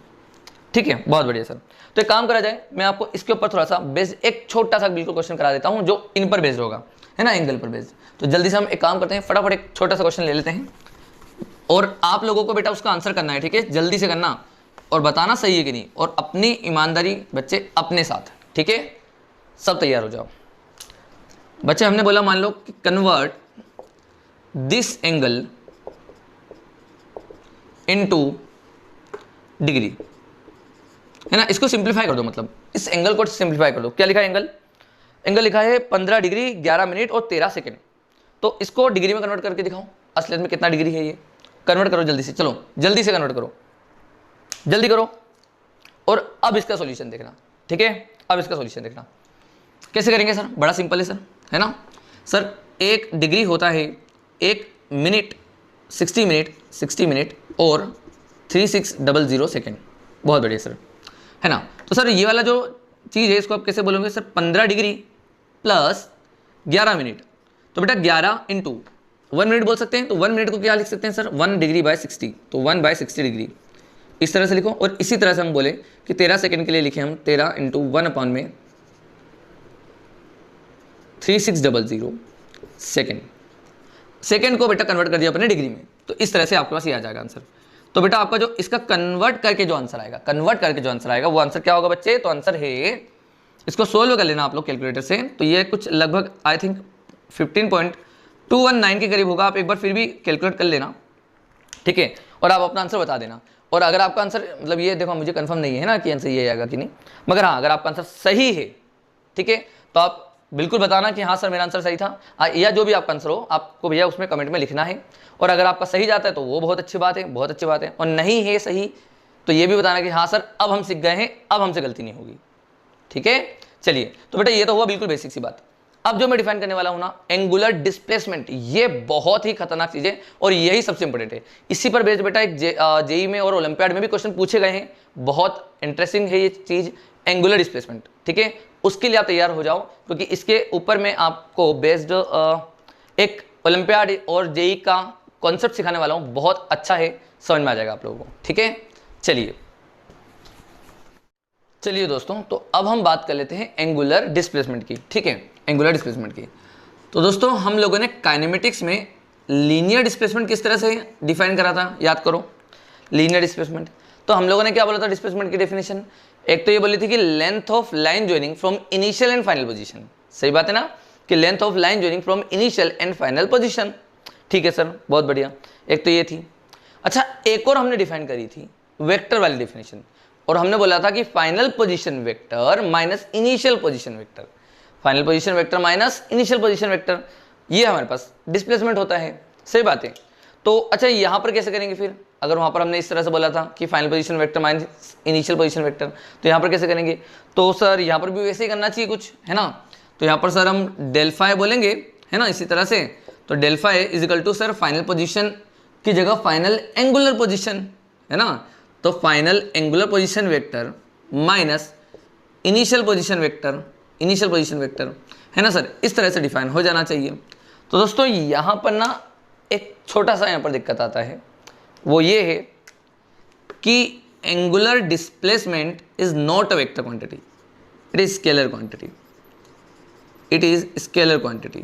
ठीक है। बहुत बढ़िया सर। तो एक काम करा जाए, मैं आपको इसके ऊपर थोड़ा सा बेस्ड एक छोटा सा बिल्कुल क्वेश्चन करा देता हूँ जो इन पर बेस्ड होगा, है ना, एंगल पर बेस्ड। तो जल्दी से हम एक काम करते हैं, फटाफट एक छोटा सा क्वेश्चन ले लेते हैं और आप लोगों को बेटा उसका आंसर करना है, ठीक है। जल्दी से करना और बताना सही है कि नहीं, और अपनी ईमानदारी बच्चे अपने साथ, ठीक है। सब तैयार हो जाओ बच्चे। हमने बोला मान लो कि convert this angle into degree, है ना। इसको सिंप्लीफाई कर दो, मतलब इस एंगल को सिंप्लीफाई कर दो। क्या लिखा है एंगल लिखा है 15 डिग्री 11 मिनट और 13 सेकेंड। तो इसको डिग्री में कन्वर्ट करके दिखाओ, असलियत में कितना डिग्री है ये। कन्वर्ट करो जल्दी से, चलो जल्दी से कन्वर्ट करो, जल्दी करो। और अब इसका सॉल्यूशन देखना, ठीक है। अब इसका सॉल्यूशन देखना कैसे करेंगे सर? बड़ा सिंपल है सर, है ना सर। 1 डिग्री होता है 1 मिनट 60 मिनट और 3600 सेकेंड। बहुत बढ़िया सर, है ना। तो सर ये वाला जो चीज़ है इसको आप कैसे बोलोगे सर? 15 डिग्री प्लस 11 मिनट, तो बेटा 11 इंटू 1 मिनट बोल सकते हैं। तो 1 मिनट को क्या लिख सकते हैं सर? 1 डिग्री बाय 60, तो 1/60 डिग्री, इस तरह से लिखो। और इसी तरह से हम बोले कि 13 सेकेंड के लिए लिखे हम 13 इंटू 1/में 3600 सेकेंड को बेटा कन्वर्ट कर दिया अपने डिग्री में, तो इस तरह से आपके पास ये आ जाएगा आंसर। तो बेटा आपका जो इसका कन्वर्ट करके जो आंसर आएगा, वो आंसर क्या होगा बच्चे? तो आंसर है, इसको सोल्व कर लेना आप लोग कैलकुलेटर से। तो ये कुछ लगभग आई थिंक 15.219 के करीब होगा। आप एक बार फिर भी कैलकुलेट कर लेना, ठीक है। और आप अपना आंसर बता देना। और अगर आपका आंसर मतलब ये देखो, मुझे कंफर्म नहीं है ना कि आंसर ये आएगा कि नहीं, मगर हाँ अगर आपका आंसर सही है, ठीक है, तो आप बिल्कुल बताना कि हाँ सर मेरा आंसर सही था, या जो भी आपका आंसर हो आपको भैया उसमें कमेंट में लिखना है। और अगर आपका सही जाता है तो वो बहुत अच्छी बात है, बहुत अच्छी बात है। और नहीं है सही तो ये भी बताना कि हाँ सर अब हम सीख गए हैं, अब हमसे गलती नहीं होगी, ठीक है। चलिए, तो बेटा ये तो हुआ बिल्कुल बेसिक सी बात। अब जो मैं डिफाइन करने वाला हूं ना, एंगुलर डिस्प्लेसमेंट, ये बहुत ही खतरनाक चीज है और यही सबसे इंपॉर्टेंट है। इसी पर बेस्ड बेटा एक जेई में और ओलंपियाड में भी क्वेश्चन पूछे गए हैं। बहुत इंटरेस्टिंग है ये चीज, एंगुलर डिस्प्लेसमेंट, ठीक है। उसके लिए आप तैयार हो जाओ, क्योंकि इसके ऊपर मैं आपको बेस्ड एक ओलंपियाड और जेई का कॉन्सेप्ट सिखाने वाला हूँ, बहुत अच्छा है, समझ में आ जाएगा आप लोगों को। ठीक है, चलिए दोस्तों, तो अब हम बात कर लेते हैं एंगुलर डिस्प्लेसमेंट की। ठीक है, एंगुलर डिस्प्लेसमेंट की। तो दोस्तों हम लोगों ने काइनेमेटिक्स में लीनियर डिस्प्लेसमेंट किस तरह से डिफाइन करा था, याद करो। लीनियर डिस्प्लेसमेंट, तो हम लोगों ने क्या बोला था डिस्प्लेसमेंट की डेफिनेशन, एक तो ये बोली थी कि length of line joining from initial and final position. सही बात है ना, कि length of line joining from initial and final position. ठीक है सर, बहुत बढ़िया, एक तो ये थी। अच्छा, एक और हमने डिफाइन करी थी वेक्टर वाली डेफिनेशन, और हमने बोला था कि final position vector minus initial position vector, final position vector minus initial position vector, ये हमारे पास डिस्प्लेसमेंट होता है। सही बात है। तो अच्छा, यहाँ पर कैसे करेंगे फिर, अगर वहाँ पर हमने इस तरह से बोला था कि final position vector minus initial position vector, तो यहाँ पर कैसे करेंगे, तो सर यहाँ पर भी वैसे ही करना चाहिए कुछ, है ना। तो यहाँ पर सर हम डेल फाई बोलेंगे, है ना, इसी तरह से। तो del phi is equal to sir final position की जगह फाइनल एंगुलर पोजीशन, है ना। तो final angular position vector minus initial position vector, है ना सर, इस तरह से डिफाइन हो जाना चाहिए। तो दोस्तों यहाँ पर ना एक छोटा सा यहाँ पर दिक्कत आता है, वो ये है कि angular displacement is not a vector quantity, it is scalar quantity,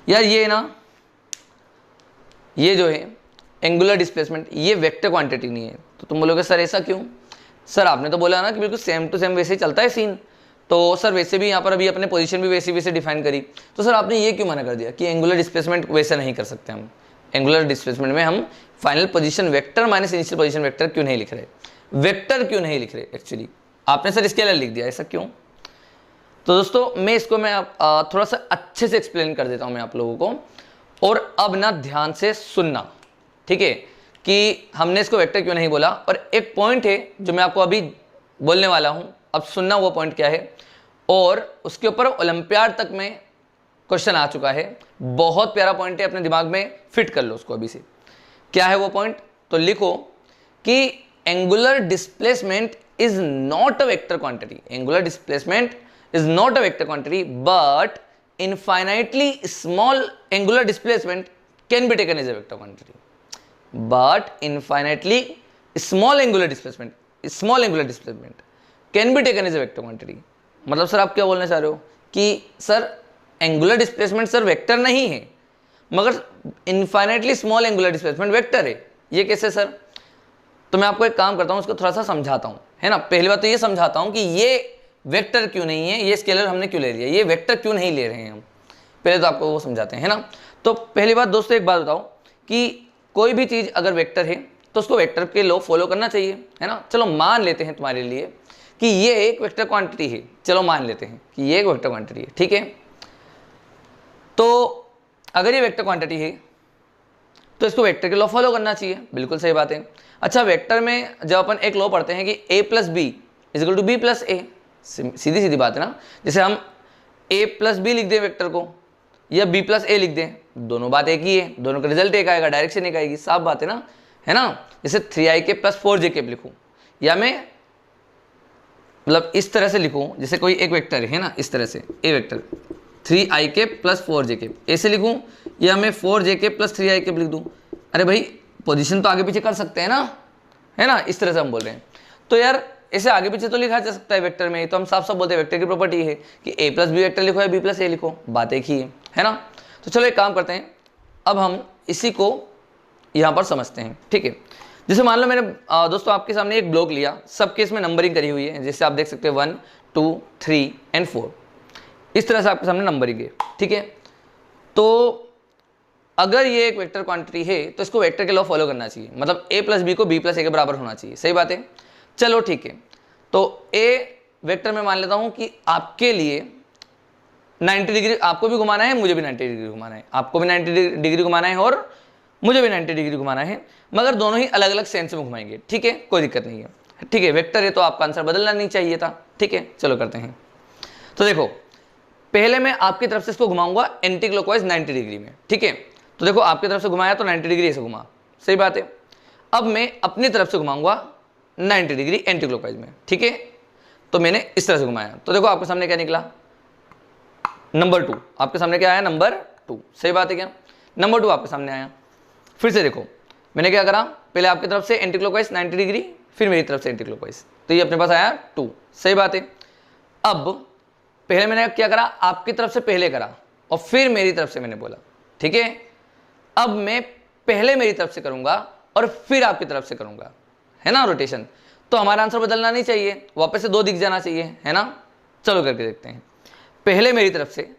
यार ये ना, ये जो है एंगुलर डिस्प्लेसमेंट, ये वेक्टर क्वांटिटी नहीं है। तो तुम बोलोगे सर ऐसा क्यों, सर आपने तो बोला ना कि बिल्कुल सेम टू सेम वैसे ही चलता है सीन, तो सर वैसे भी यहाँ पर अभी अपने पोजीशन भी वैसे डिफाइन करी, तो सर आपने ये क्यों मना कर दिया कि एंगुलर डिस्प्लेसमेंट वैसे नहीं कर सकते हम, एंगुलर डिस्प्लेसमेंट में हम final position vector minus initial position vector क्यों नहीं लिख रहे, एक्चुअली आपने सर स्केलर लिख दिया, ऐसा क्यों। तो दोस्तों मैं इसको थोड़ा सा अच्छे से एक्सप्लेन कर देता हूँ मैं आप लोगों को, और अब ना ध्यान से सुनना, ठीक है, कि हमने इसको वेक्टर क्यों नहीं बोला। और एक पॉइंट है जो मैं आपको अभी बोलने वाला हूँ, अब सुनना वो पॉइंट क्या है, और उसके ऊपर ओलंपियाड तक में क्वेश्चन आ चुका है, बहुत प्यारा पॉइंट है, अपने दिमाग में फिट कर लो उसको अभी से। क्या है वो पॉइंट, तो लिखो कि angular displacement is not a vector quantity, angular displacement is not a vector quantity, but infinitely small angular displacement can be taken as a vector quantity. But infinitely small angular displacement can be taken as a vector quantity. मतलब sir आप क्या बोलना चाह रहे हो कि sir angular displacement sir vector नहीं है, मगर infinitely small angular displacement vector है, ये कैसे सर। तो मैं आपको एक काम करता हूँ, उसको थोड़ा सा समझाता हूँ, है ना। पहली बात तो ये समझाता हूँ कि ये वेक्टर क्यों नहीं है, ये स्केलर हमने क्यों ले लिया, ये वेक्टर क्यों नहीं ले रहे हैं हम, पहले तो आपको वो समझाते हैं, है ना। तो पहली बात दोस्तों एक बात बताओ कि कोई भी चीज़ अगर वेक्टर है तो उसको वेक्टर के लॉ फॉलो करना चाहिए, है ना। चलो मान लेते हैं तुम्हारे लिए कि ये एक वेक्टर क्वांटिटी है, चलो मान लेते हैं कि ये एक वेक्टर क्वांटिटी है, ठीक है। तो अगर ये वेक्टर क्वांटिटी है तो इसको वेक्टर के लॉ फॉलो करना चाहिए, बिल्कुल सही बात है। अच्छा, वेक्टर में जब अपन एक लॉ पढ़ते हैं कि a plus B is equal to B plus A, सीधी सीधी बात है ना। जैसे हम a प्लस बी लिख दें वेक्टर को, या b प्लस ए लिख दें, दोनों बात एक ही है, दोनों का रिजल्ट एक आएगा, डायरेक्शन एक आएगी, साफ बात है ना, है ना। जैसे 3ik प्लस 4jk लिखूँ, या मैं मतलब इस तरह से लिखूँ, जैसे कोई एक वेक्टर है ना, इस तरह से ए वेक्टर 3ik प्लस 4jk ऐसे लिखूँ, या मैं 4jk प्लस 3ik लिख दूँ। अरे भाई पोजीशन तो आगे पीछे कर सकते हैं ना, है ना, इस तरह से हम बोल रहे हैं। तो यार ऐसे आगे पीछे तो लिखा जा सकता है वेक्टर में, तो हम साफ साफ बोलते हैं वेक्टर की प्रॉपर्टी है कि a प्लस बी वेक्टर लिखो या b प्लस ए लिखो, बात एक ही है ना। तो चलो एक काम करते हैं, अब हम इसी को यहाँ पर समझते हैं, ठीक है। जैसे मान लो मैंने दोस्तों आपके सामने एक ब्लॉक लिया, सब केस में नंबरिंग करी हुई है, जैसे आप देख सकते हैं 1 2 3 एंड 4, इस तरह से आपके सामने नंबरिंग है, ठीक है। तो अगर ये एक वेक्टर क्वांटिटी है तो इसको वेक्टर के लॉ फॉलो करना चाहिए, मतलब a प्लस बी को b प्लस ए के बराबर होना चाहिए, सही बात है। चलो ठीक है, तो a वेक्टर में मान लेता हूं कि आपके लिए 90 डिग्री आपको भी घुमाना है, मुझे भी 90 डिग्री घुमाना है, आपको भी 90 डिग्री घुमाना है और मुझे भी 90 डिग्री घुमाना है, मगर दोनों ही अलग अलग सेंस में घुमाएंगे, ठीक है, कोई दिक्कत नहीं है, ठीक है। वेक्टर है तो आपका आंसर बदलना नहीं चाहिए था, ठीक है। चलो करते हैं। तो देखो पहले मैं आपकी तरफ से इसको घुमाऊंगा एंटी क्लॉकवाइज 90 डिग्री में, ठीक है। तो देखो आपकी तरफ से घुमाया तो 90 डिग्री ऐसे घुमा, सही बात है। अब मैं अपनी तरफ से घुमाऊंगा 90 डिग्री एंटी क्लॉकवाइज में, ठीक है। तो मैंने इस तरह से घुमाया, तो देखो आपके सामने क्या निकला, नंबर 2। आपके सामने क्या आया, नंबर 2। सही बात है क्या, नंबर 2 आपके सामने आया। फिर से देखो मैंने क्या करा, पहले आपकी तरफ से एंटी क्लॉकवाइज 90 डिग्री, फिर मेरी तरफ से एंटी क्लॉकवाइज, तो ये अपने पास आया 2। सही बात है। अब पहले मैंने क्या करा, आपकी तरफ से पहले करा और फिर मेरी तरफ से मैंने बोला, ठीक है। अब मैं पहले मेरी तरफ से करूंगा और फिर आपकी तरफ से करूंगा, है ना, रोटेशन। तो हमारा आंसर बदलना नहीं चाहिए, वापस से 2 दिख जाना चाहिए, है ना। चलो करके देखते हैं। पहले मेरी तरफ से,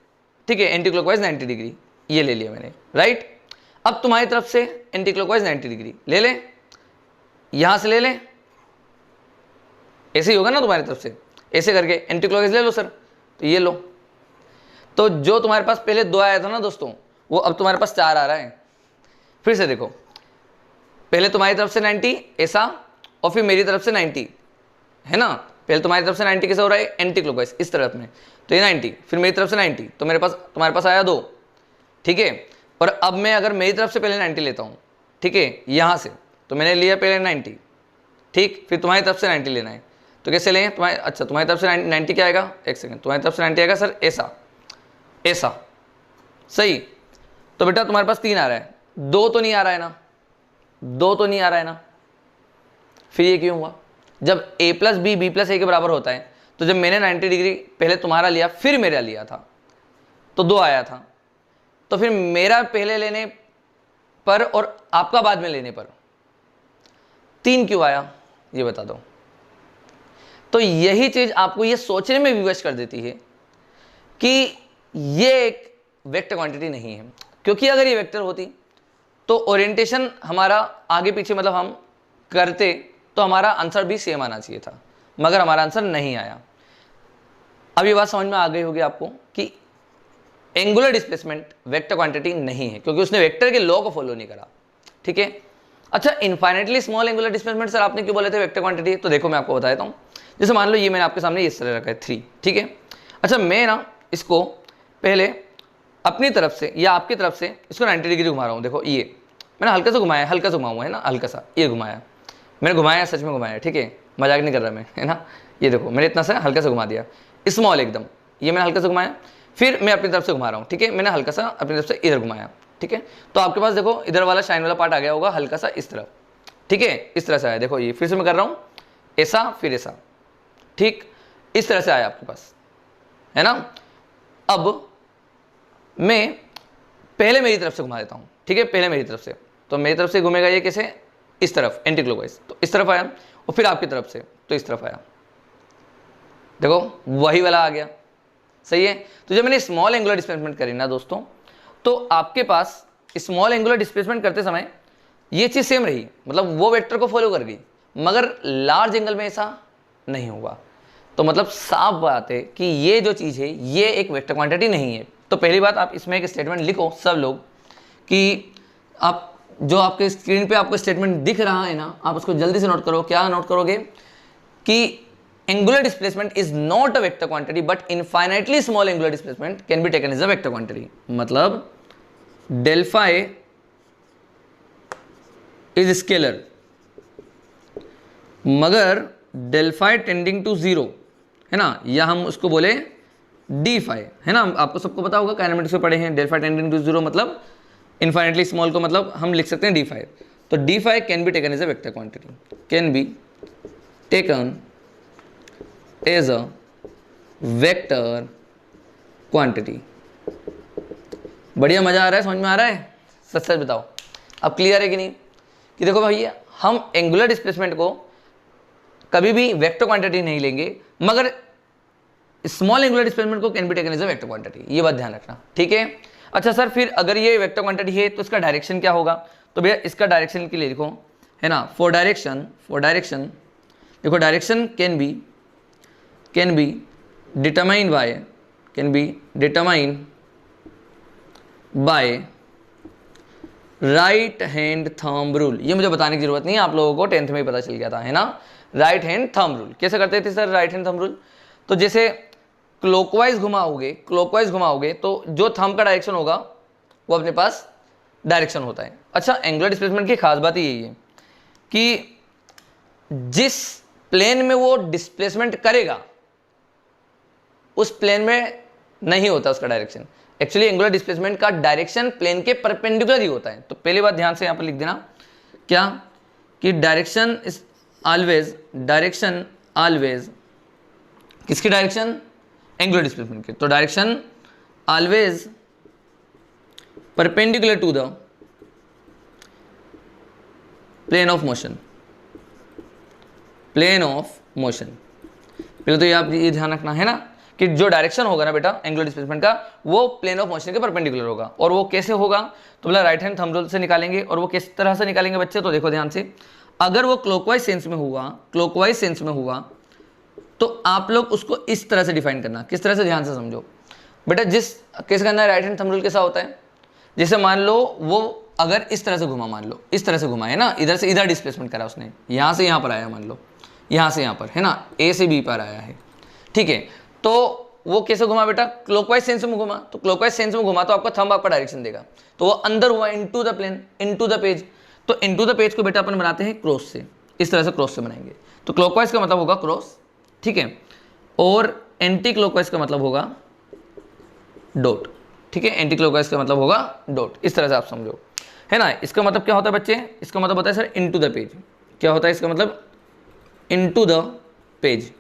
ठीक है, एंटी क्लॉकवाइज 90 डिग्री, ये ले लिया मैंने, राइट। अब तुम्हारी तरफ से एंटी क्लॉकवाइज 90 डिग्री ले ले, यहां से ले ले, ऐसे ही होगा ना तुम्हारी तरफ से, ऐसे करके एंटी क्लॉकवाइज ले लो सर, तो ये लो। तो जो तुम्हारे पास पहले 2 आया था ना दोस्तों, वो अब तुम्हारे पास 4 आ रहा है। फिर से देखो, पहले तुम्हारी तरफ से 90 ऐसा और फिर मेरी तरफ से 90, है ना। पहले तुम्हारी तरफ से 90 कैसे हो रहा है, एंटी क्लॉकवाइज इस तरफ में, तो ये 90, फिर मेरी तरफ से 90, तो मेरे पास तुम्हारे पास आया 2, ठीक है। और अब मैं अगर मेरी तरफ से पहले 90 लेता हूँ, ठीक है, यहाँ से, तो मैंने लिया पहले 90, ठीक, फिर तुम्हारी तरफ से 90 लेना है, तो कैसे लें तुम्हारे, अच्छा तुम्हारी तरफ से 90 क्या आएगा, एक सेकंड, तुम्हारी तरफ से 90 आएगा सर ऐसा, ऐसा, सही। तो बेटा तुम्हारे पास 3 आ रहा है, 2 तो नहीं आ रहा है ना, 2 तो नहीं आ रहा है ना। फिर ये क्यों हुआ, जब a plus B B plus A के बराबर होता है, तो जब मैंने 90 डिग्री पहले तुम्हारा लिया फिर मेरा लिया था, तो 2 आया था, तो फिर मेरा पहले लेने पर और आपका बाद में लेने पर 3 क्यों आया, ये बता दो। तो यही चीज आपको ये सोचने में विवश कर देती है कि ये एक वेक्टर क्वांटिटी नहीं है, क्योंकि अगर ये वेक्टर होती तो ओरिएंटेशन हमारा आगे पीछे मतलब हम करते तो हमारा आंसर भी सेम आना चाहिए था, मगर हमारा आंसर नहीं आया। अब ये बात समझ में आ गई होगी आपको कि एंगुलर डिस्प्लेसमेंट वेक्टर क्वांटिटी नहीं है, क्योंकि उसने वेक्टर के लॉ को फॉलो नहीं करा, ठीक है। अच्छा, infinitely small angular displacement sir आपने क्यों बोले थे वेक्टर क्वांटिटी, तो देखो मैं आपको बता देता हूँ। जैसे मान लो ये मैंने आपके सामने इस तरह रखा है 3, ठीक है। अच्छा, मैं ना इसको पहले अपनी तरफ से या आपकी तरफ से इसको 90 डिग्री घुमा रहा हूँ। देखो ये मैंने हल्का सा घुमाया, हल्का सा घुमाऊँ, है ना, हल्का सा ये घुमाया, मैंने घुमाया, सच में घुमाया, ठीक है, मजाक नहीं कर रहा मैं, है ना। ये देखो मैंने इतना सा हल्का सा घुमा दिया, स्मॉल एकदम, ये मैंने हल्का सा घुमाया, फिर मैं अपनी तरफ से घुमा रहा हूँ, ठीक है, मैंने हल्का सा अपनी तरफ से इधर घुमाया, ठीक है। तो आपके पास देखो इधर वाला शाइन वाला पार्ट आ गया होगा हल्का सा इस तरफ, ठीक है, इस तरह से आया। देखो ये फिर से मैं कर रहा हूँ, ऐसा फिर ऐसा, ठीक, इस तरह से आया आपके पास, है ना। अब मैं पहले मेरी तरफ से घुमा देता हूँ, ठीक है, पहले मेरी तरफ से, तो मेरी तरफ से घूमेगा ये कैसे, इस तरफ एंटी क्लॉकवाइज, तो इस तरफ आया, और फिर आपकी तरफ से तो इस तरफ आया, देखो वही वाला आ गया, सही है। तो जब मैंने स्मॉल एंगुलर डिस्प्लेसमेंट करी ना दोस्तों, तो आपके पास स्मॉल एंगुलर डिस्प्लेसमेंट करते समय ये चीज़ सेम रही, मतलब वो वेक्टर को फॉलो कर गई, मगर लार्ज एंगल में ऐसा नहीं हुआ। तो मतलब साफ बात है कि ये जो चीज़ है ये एक वेक्टर क्वांटिटी नहीं है। तो पहली बात आप इसमें एक स्टेटमेंट लिखो सब लोग, कि आप जो आपके स्क्रीन पे आपको स्टेटमेंट दिख रहा है ना, आप उसको जल्दी से नोट करो। क्या नोट करोगे कि angular displacement is not a vector quantity but infinitely small angular displacement can be taken as a vector quantity. मतलब डेल फाई इज स्केलर, मगर डेल फाई टेंडिंग टू 0, है ना, या हम उसको बोले डी फाई, है ना, आपको सबको पता होगा, काइनेमेटिक्स में पढ़े हैं, डेल फाई टेंडिंग टू 0 मतलब इनफाइनाइटली स्मॉल को मतलब हम लिख सकते हैं डी फाई। तो d phi can be taken as a vector quantity, can be taken as a vector quantity. बढ़िया, मजा आ रहा है, समझ में आ रहा है, सच सच बताओ अब क्लियर है कि नहीं। कि देखो भैया, हम एंगुलर डिस्प्लेसमेंट को कभी भी वेक्टर क्वांटिटी नहीं लेंगे, मगर स्मॉल एंगुलर डिस्प्लेसमेंट को can be taken as a vector quantity, ये बात ध्यान रखना, ठीक है। अच्छा सर, फिर अगर ये वेक्टर क्वांटिटी है तो इसका डायरेक्शन क्या होगा, तो भैया इसका डायरेक्शन के लिए लिखो, है ना, फॉर डायरेक्शन देखो, direction can be determine by right hand thumb rule. ये मुझे बताने की जरूरत नहीं है, आप लोगों को 10th में ही पता चल गया था, है ना। राइट हैंड थंब रूल कैसे करते थे sir, right hand thumb rule, तो जैसे क्लॉकवाइज घुमाओगे तो जो थंब का डायरेक्शन होगा वो अपने पास डायरेक्शन होता है। अच्छा, एंगुलर डिस्प्लेसमेंट की खास बात यही है कि जिस प्लेन में वो डिस्प्लेसमेंट करेगा उस प्लेन में नहीं होता उसका डायरेक्शन। एक्चुअली एंगुलर डिस्प्लेसमेंट का डायरेक्शन प्लेन के परपेंडिकुलर ही होता है। तो पहली बात ध्यान से यहाँ पर लिख देना क्या, कि डायरेक्शन ऑलवेज किसकी डायरेक्शन, एंगुलर डिस्प्लेसमेंट की। तो direction always perpendicular to the plane of motion. Plane of motion, पहले तो ये आप ये ध्यान रखना है ना कि जो डायरेक्शन होगा ना बेटा एंगुलर डिस्प्लेसमेंट का, वो प्लेन ऑफ मोशन के परपेंडिकुलर होगा। और वो कैसे होगा, तो मतलब राइट हैंड थंब रूल से निकालेंगे। और वो किस तरह से निकालेंगे बच्चे, तो देखो ध्यान से, अगर वो क्लॉकवाइज सेंस में हुआ तो आप लोग उसको इस तरह से डिफाइन करना। किस तरह से, ध्यान से समझो बेटा। जिस कैसे करना है, राइट हैंड थंब रूल कैसा होता है, जैसे मान लो वो अगर इस तरह से घुमा, मान लो इस तरह से घुमा है ना, इधर से इधर डिस्प्लेसमेंट करा उसने, यहाँ से यहाँ पर आया, मान लो यहाँ से यहाँ पर है ना, ए से बी पर आया है, ठीक है। तो वो कैसे घुमा बेटा, क्लॉकवाइज सेंस में घुमा। तो क्लॉकवाइज सेंस में घुमा तो आपका थंब आपका डायरेक्शन देगा, तो वो अंदर हुआ into the plane, into the page. तो इनटू द पेज को बेटा अपन बनाते हैं क्रॉस से, इस तरह से क्रॉस से बनाएंगे। तो क्लॉकवाइज का मतलब होगा क्रॉस, ठीक है, और एंटी क्लॉकवाइज का मतलब होगा डॉट, ठीक है। एंटी क्लॉकवाइज का मतलब होगा डॉट, इस तरह से आप समझो, है ना। इसका मतलब क्या होता है बच्चे, इसका मतलब होता है सर इनटू द पेज। क्या होता है इसका मतलब, इनटू द पेज।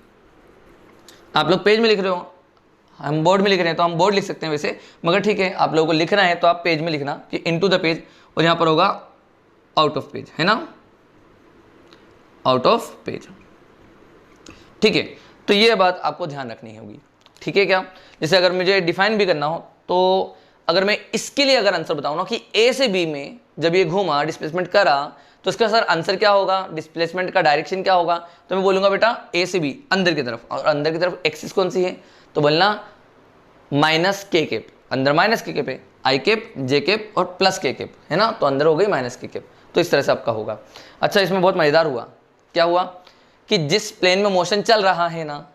आप लोग पेज में लिख रहे हो, हम बोर्ड में लिख रहे हैं, तो हम बोर्ड लिख सकते हैं वैसे, मगर ठीक है आप लोगों को लिखना है तो आप पेज में लिखना कि इनटू द पेज, और यहाँ पर होगा आउट ऑफ पेज, है ना, आउट ऑफ पेज, ठीक है। तो ये बात आपको ध्यान रखनी होगी, ठीक है क्या। जैसे अगर मुझे डिफाइन भी करना हो, तो अगर मैं इसके लिए अगर आंसर बताऊँ ना कि ए से बी में जब ये घूमा डिस्प्लेसमेंट करा, तो इसका सर आंसर क्या होगा, डिस्प्लेसमेंट का डायरेक्शन क्या होगा, तो मैं बोलूँगा बेटा ए से बी अंदर की तरफ, और अंदर की तरफ एक्सिस कौन सी है, तो बोलना माइनस के कैप, अंदर माइनस के कैप है, आई कैप, जे कैप और प्लस के कैप, है ना, तो अंदर हो गई माइनस के कैप। तो इस तरह से आपका होगा। अच्छा, इसमें बहुत मज़ेदार हुआ, क्या हुआ कि जिस प्लेन में मोशन चल रहा है ना,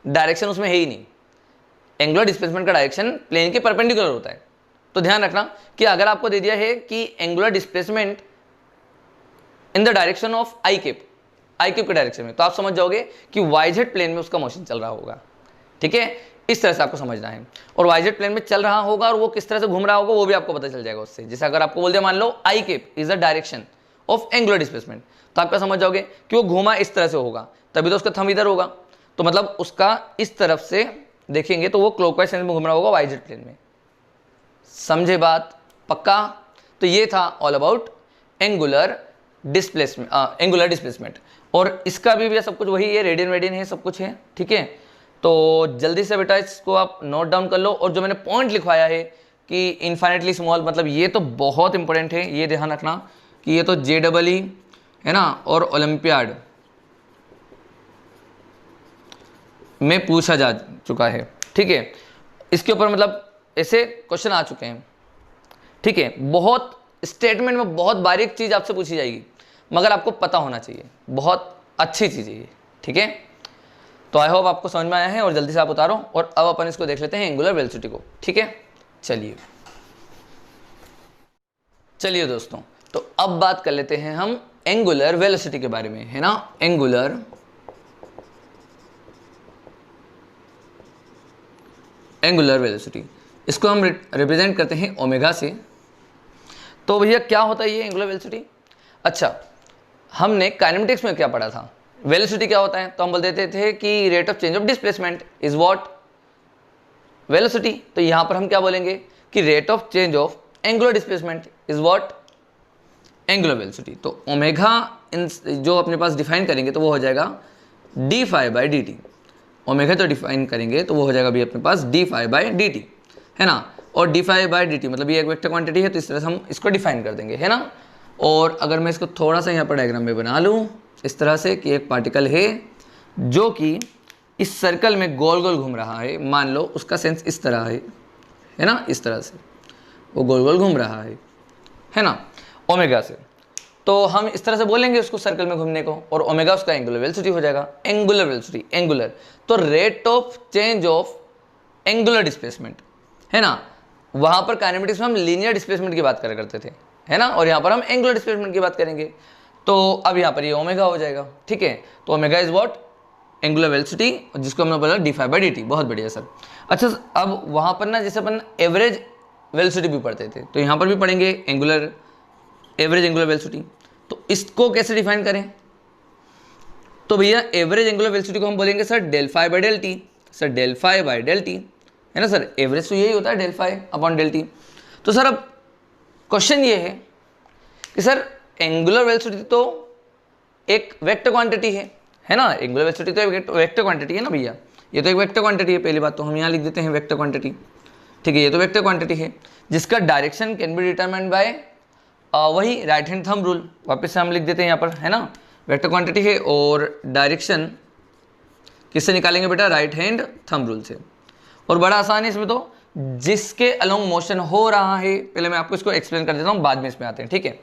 डायरेक्शन उसमें है ही नहीं। एंगुलर डिस्प्लेसमेंट का डायरेक्शन प्लेन के परपेंडिकुलर होता है। तो ध्यान रखना कि अगर आपको दे दिया है कि angular displacement in the direction of I cap के डायरेक्शन में, तो आप समझ जाओगे कि वाईजेड प्लेन में उसका मोशन चल रहा होगा, ठीक है। इस तरह से आपको समझना है। और वाईजेड प्लेन में चल रहा होगा और वो किस तरह से घूम रहा होगा वो भी आपको पता चल जाएगा उससे। जैसे अगर आपको बोल दिया, मान लो I cap is the direction of angular displacement, तो आप क्या समझ जाओगे कि वो घूमा इस तरह से होगा, तभी तो उसका थंब इधर होगा। तो मतलब उसका इस तरफ से देखेंगे तो वो क्लॉकवाइज सेंस में घूम रहा होगा वाईजेड प्लेन में। समझे बात, पक्का। तो ये था ऑल अबाउट एंगुलर डिस्प्लेसमेंट। और इसका भी सब कुछ वही है, रेडियन है, सब कुछ है, ठीक है। तो जल्दी से बेटा इसको आप नोट डाउन कर लो। और जो मैंने पॉइंट लिखवाया है कि इन्फाइनेटली स्मॉल, मतलब ये तो बहुत इंपॉर्टेंट है, ये ध्यान रखना कि ये तो JEE है ना, और ओलंपियाड में पूछा जा चुका है, ठीक है। इसके ऊपर मतलब ऐसे क्वेश्चन आ चुके हैं, ठीक है। बहुत स्टेटमेंट में बहुत बारीक चीज़ आपसे पूछी जाएगी, मगर आपको पता होना चाहिए, बहुत अच्छी चीज़ है ये, ठीक है। तो आई होप आपको समझ में आया है, और जल्दी से आप उतारो। और अब अपन इसको देख लेते हैं एंगुलर वेलोसिटी को, ठीक है। चलिए दोस्तों, तो अब बात कर लेते हैं हम एंगुलर वेलोसिटी के बारे में, है ना। एंगुलर वेलोसिटी, इसको हम रिप्रेजेंट करते हैं ओमेगा से। तो भैया क्या होता है ये एंगुलर वेलोसिटी। अच्छा, हमने काइनेमेटिक्स में क्या पढ़ा था, वेलोसिटी क्या होता है, तो हम बोल देते थे कि rate of change of displacement is what, velocity. तो यहां पर हम क्या बोलेंगे कि rate of change of angular displacement is what, angular velocity. तो ओमेगा जो अपने पास डिफाइन करेंगे तो वो हो जाएगा d∅dt। ओमेगा तो डिफाइन करेंगे तो वो हो जाएगा भी अपने पास d∅dt, है ना। और d∅dt मतलब ये एक वेक्टर क्वांटिटी है, तो इस तरह से हम इसको डिफाइन कर देंगे, है ना। और अगर मैं इसको थोड़ा सा यहाँ पर डायग्राम में बना लूँ इस तरह से कि एक पार्टिकल है जो कि इस सर्कल में गोल गोल घूम रहा है, मान लो उसका सेंस इस तरह है ना, इस तरह से वो गोल गोल घूम रहा है ना, ओमेगा से। तो हम इस तरह से बोलेंगे उसको सर्कल में घूमने को, और ओमेगा उसका एंगुलर वेलोसिटी हो जाएगा। एंगुलर वेलोसिटी, एंगुलर तो rate of change of angular displacement, है ना। वहाँ पर काइनेमेटिक्स में हम लीनियर डिस्प्लेसमेंट की बात करा करते थे, है ना, और यहाँ पर हम एंगुलर डिस्प्लेसमेंट की बात करेंगे। तो अब यहाँ पर ये ओमेगा हो जाएगा, ठीक है। तो omega is what, angular velocity, जिसको हमने बोला d∅dt। बहुत बढ़िया सर। अच्छा, अब वहाँ पर ना जैसे अपन एवरेज वेलोसिटी भी पढ़ते थे, तो यहाँ पर भी पढ़ेंगे एवरेज एंगुलर वेलोसिटी। तो इसको कैसे डिफाइन करें? तो भैया एवरेज एंगुलर वेलोसिटी को हम बोलेंगे सर del∅/del∆t। सर del∅/del∆t है ना सर, एवरेज तो यही होता है del∅/del∆t। तो सर अब क्वेश्चन ये है कि सर एंगुलर वेलोसिटी तो एक वेक्टर क्वांटिटी है ना, एंगुलर वेलोसिटी तो एक वेक्टर क्वांटिटी है ना भैया, ये तो एक वेक्टर क्वांटिटी है। पहली बात तो हम यहाँ लिख देते हैं वेक्टर क्वांटिटी, ठीक है, ये तो वेक्टर क्वांटिटी है जिसका direction can be determined by वही राइट हैंड थंब रूल। वापस से हम लिख देते हैं यहाँ पर, है ना, वेक्टर क्वांटिटी है और डायरेक्शन किससे निकालेंगे बेटा? राइट हैंड थंब रूल से। और बड़ा आसान है इसमें तो, जिसके अलोंग मोशन हो रहा है, पहले मैं आपको इसको एक्सप्लेन कर देता हूँ, बाद में इसमें आते हैं, ठीक है।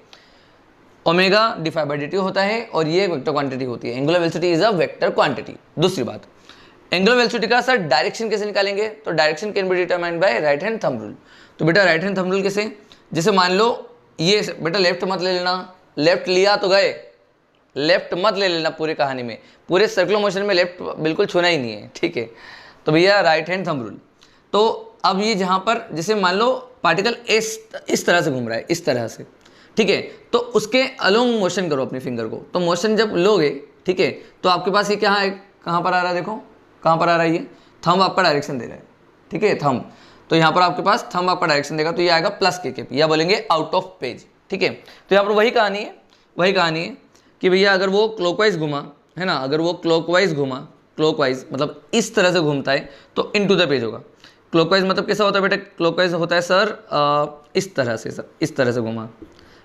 ओमेगा d∅/dt होता है और ये एक वेक्टर क्वांटिटी होती है। Angular velocity is a vector quantity. दूसरी बात, एंगुलर वेलोसिटी का सर डायरेक्शन कैसे निकालेंगे? तो direction can be determined by right hand thumb rule. तो बेटा राइट हैंड थंब रूल कैसे? जैसे मान लो ये बेटा लेफ्ट मत ले लेना, लेफ्ट लिया तो गए, लेफ्ट मत ले लेना पूरी कहानी में, पूरे सर्कुलर मोशन में लेफ्ट बिल्कुल छूना ही नहीं है, ठीक है। तो भैया राइट हैंड थंब रूल। तो अब ये जहाँ पर जैसे मान लो पार्टिकल इस तरह से घूम रहा है, इस तरह से, ठीक है, तो उसके अलोंग मोशन करो अपनी फिंगर को। तो मोशन जब लोगे, ठीक है, तो आपके पास ये क्या है, कहाँ पर आ रहा है? देखो कहाँ पर आ रहा है, ये थंब आपका डायरेक्शन दे रहा है, ठीक है, थंब। तो यहाँ पर आपके पास थंब आपका डायरेक्शन देगा, तो ये आएगा प्लस के या बोलेंगे आउट ऑफ पेज, ठीक है। तो यहाँ पर वही कहानी है कि भैया अगर वो क्लॉकवाइज घुमा, है ना, अगर वो क्लॉकवाइज घुमा, क्लॉकवाइज मतलब इस तरह से घूमता है तो इनटू द पेज होगा। क्लॉकवाइज मतलब कैसा होता है बेटा? क्लॉकवाइज होता है सर इस तरह से, सर इस तरह से घुमा,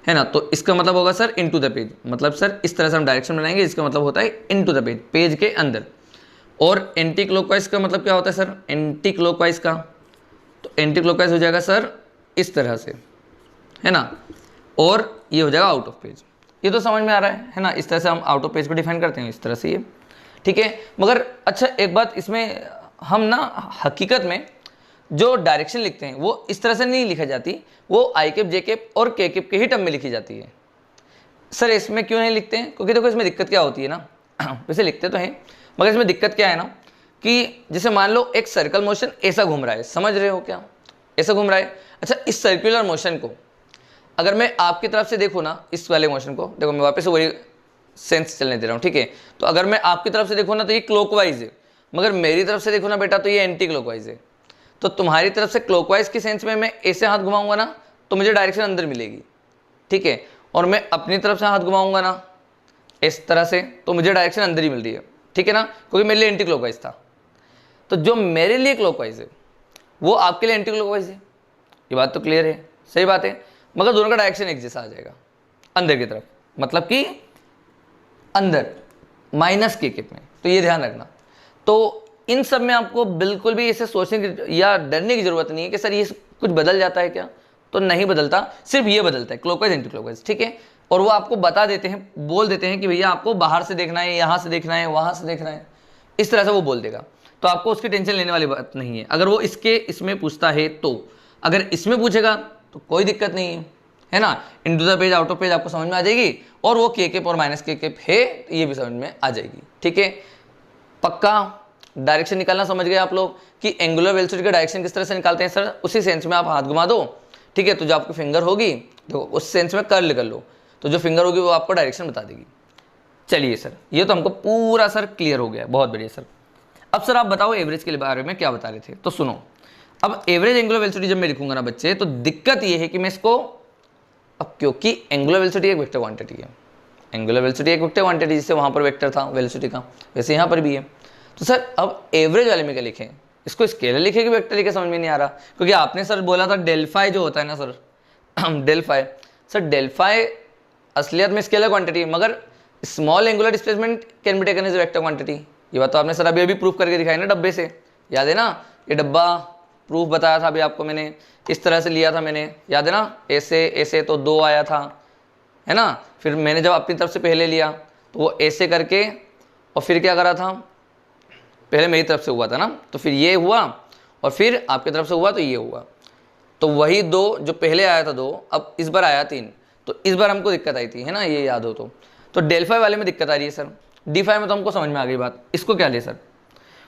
है ना, तो इसका मतलब होगा सर इनटू द पेज। मतलब सर इस तरह से हम डायरेक्शन बनाएंगे, इसका मतलब होता है इनटू द पेज, पेज के अंदर। और एंटी क्लॉकवाइज का मतलब क्या होता है सर? एंटी क्लॉकवाइज का, तो एंटी क्लॉकवाइज हो जाएगा सर इस तरह से, है ना, और ये हो जाएगा आउट ऑफ पेज। ये तो समझ में आ रहा है ना, इस तरह से हम आउट ऑफ पेज को डिफाइन करते हैं, इस तरह से ये, ठीक है। मगर अच्छा एक बात इसमें, हम ना हकीकत में जो डायरेक्शन लिखते हैं वो इस तरह से नहीं लिखी जाती, वो आई कैप, जे कैप और के कैप के ही टर्म में लिखी जाती है। सर इसमें क्यों नहीं लिखते हैं? क्योंकि देखो इसमें दिक्कत क्या होती है ना, वैसे लिखते तो हैं मगर इसमें दिक्कत क्या है ना, कि जैसे मान लो एक सर्कल मोशन ऐसा घूम रहा है, समझ रहे हो क्या? ऐसा घूम रहा है। अच्छा, इस सर्कुलर मोशन को अगर मैं आपकी तरफ से देखूँ ना, इस वाले मोशन को देखो, मैं वापस से वही सेंस चलने दे रहा हूँ, ठीक है। तो अगर मैं आपकी तरफ से देखूँ ना तो ये क्लॉकवाइज है, मगर मेरी तरफ से देखो ना बेटा तो ये एंटी क्लॉकवाइज है। तो तुम्हारी तरफ से क्लॉकवाइज के सेंस में मैं ऐसे हाथ घुमाऊंगा ना तो मुझे डायरेक्शन अंदर मिलेगी, ठीक है, और मैं अपनी तरफ से हाथ घुमाऊंगा ना इस तरह से तो मुझे डायरेक्शन अंदर ही मिल रही है, ठीक है ना, क्योंकि मेरे लिए एंटी क्लॉकवाइज था। तो जो मेरे लिए क्लॉकवाइज है वो आपके लिए एंटी क्लॉकवाइज है, ये बात तो क्लियर है, सही बात है। मगर दोनों का डायरेक्शन एक जैसा आ जाएगा अंदर की तरफ, मतलब कि अंदर माइनस के में, तो ये ध्यान रखना। तो इन सब में आपको बिल्कुल भी ऐसे सोचने की या डरने की जरूरत नहीं है कि सर ये कुछ बदल जाता है क्या, तो नहीं बदलता, सिर्फ ये बदलता है क्लॉकवाइज एंटी क्लॉकवाइज, ठीक है। और वो आपको बता देते हैं, बोल देते हैं कि भैया आपको बाहर से देखना है, यहाँ से देखना है, वहाँ से देखना है, इस तरह से वो बोल देगा। तो आपको उसकी टेंशन लेने वाली बात नहीं है। अगर वो इसमें पूछता है तो, अगर इसमें पूछेगा तो कोई दिक्कत नहीं है ना, into the page out of page आपको समझ में आ जाएगी, और वो के कैप और माइनस के कैप है तो ये भी समझ में आ जाएगी, ठीक है। पक्का डायरेक्शन निकालना समझ गए आप लोग कि एंगुलर वेलोसिटी का डायरेक्शन किस तरह से निकालते हैं सर? उसी सेंस में आप हाथ घुमा दो, ठीक है, तो जो आपकी फिंगर होगी तो उस सेंस में कर्ल कर लो, तो जो फिंगर होगी वो आपको डायरेक्शन बता देगी। चलिए सर, ये तो हमको पूरा सर क्लियर हो गया, बहुत बढ़िया सर। अब सर आप बताओ एवरेज के बारे में क्या बता रहे थे, तो सुनो। अब एवरेज एंगुलर वेलोसिटी जब मैं लिखूंगा ना बच्चे, तो दिक्कत ये है कि मैं इसको, अब क्योंकि एंगुलर वेलोसिटी एक वेक्टर क्वांटिटी है, एंगुलर वेलोसिटी एक वेक्टर क्वांटिटी, जिससे वहां पर वेक्टर था वेलोसिटी का, वैसे यहाँ पर भी है। तो सर अब एवरेज वाले में क्या लिखें? इसको स्केलर लिखे कि वेक्टर लिखे, समझ में नहीं आ रहा, क्योंकि आपने सर बोला था del∅ जो होता है ना सर, del∅, सर del∅ असलियत में स्केलर क्वांटिटी है, मगर small angular displacement can be taken as vector quantity. ये बात तो आपने सर अभी प्रूफ करके दिखाई ना डब्बे से, याद है ना, ये डब्बा प्रूफ बताया था अभी आपको मैंने, इस तरह से लिया था मैंने, याद है ना, ऐसे ऐसे तो 2 आया था, है ना, फिर मैंने जब अपनी तरफ से पहले लिया तो वो ऐसे करके, और फिर क्या करा था, पहले मेरी तरफ से हुआ था ना, तो फिर ये हुआ, और फिर आपकी तरफ से हुआ तो ये हुआ, तो वही 2 जो पहले आया था 2, अब इस बार आया 3, तो इस बार हमको दिक्कत आई थी, है ना, ये याद हो तो del∅ वाले में दिक्कत आ रही है सर, d5 में तो हमको समझ में आ गई बात, इसको क्या ले सर?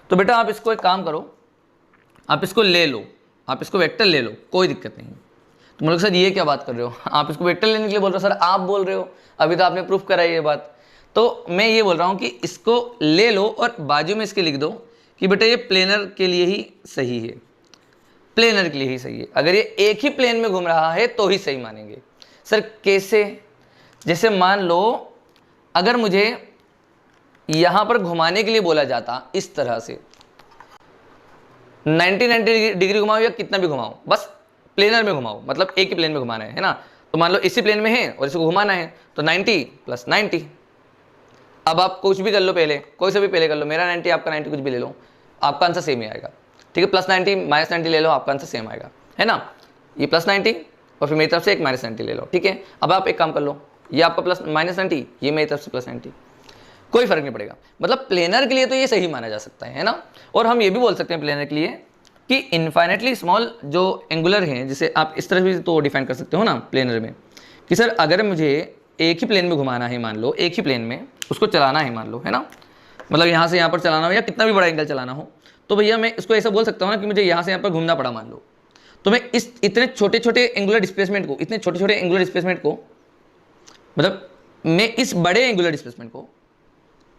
तो बेटा आप इसको एक काम करो, आप इसको ले लो, आप इसको वेक्टर ले लो, कोई दिक्कत नहीं। तो मतलब सर ये क्या बात कर रहे हो, आप इसको वेक्टर लेने के लिए बोल रहे हो? सर आप बोल रहे हो, अभी तो आपने प्रूफ कराई ये बात। तो मैं ये बोल रहा हूँ कि इसको ले लो और बाजू में इसके लिख दो कि बेटा ये प्लेनर के लिए ही सही है, प्लेनर के लिए ही सही है। अगर ये एक ही प्लेन में घूम रहा है तो ही सही मानेंगे। सर कैसे? जैसे मान लो अगर मुझे यहां पर घुमाने के लिए बोला जाता इस तरह से 90 डिग्री घुमाओ या कितना भी घुमाओ, बस प्लेनर में घुमाओ, मतलब एक ही प्लेन में घुमाना है ना। तो मान लो इसी प्लेन में है और इसको घुमाना है तो 90 + 90। अब आप कुछ भी कर लो, पहले कोई सा भी पहले कर लो, मेरा 90 आपका 90 कुछ भी ले लो, आपका आंसर सेम ही आएगा। ठीक है, +90 -90 ले लो, आपका आंसर सेम आएगा, है ना। ये +90 और फिर मेरी तरफ से एक -90 ले लो। ठीक है, अब आप एक काम कर लो, ये आपका -90, ये मेरी तरफ से +90, कोई फर्क नहीं पड़ेगा। मतलब प्लेनर के लिए तो ये सही माना जा सकता है ना। और हम ये भी बोल सकते हैं प्लेनर के लिए कि इन्फाइनेटली स्मॉल जो एंगुलर हैं, जिसे आप इस तरह भी तो डिफाइन कर सकते हो ना प्लेनर में, कि सर अगर मुझे एक ही प्लेन में घुमाना है, मान लो एक ही प्लेन में उसको चलाना है, मान लो, है ना, मतलब यहाँ से यहाँ पर चलाना हो या कितना भी बड़ा एंगल चलाना हो, तो भैया मैं इसको ऐसा बोल सकता हूँ ना कि मुझे यहाँ से यहाँ पर घूमना पड़ा, मान लो, तो मैं इस इतने छोटे छोटे एंगुलर डिस्प्लेसमेंट को, इतने छोटे छोटे एंगुलर डिस्प्लेसमेंट को, मतलब मैं इस बड़े एंगुलर डिस्प्लेसमेंट को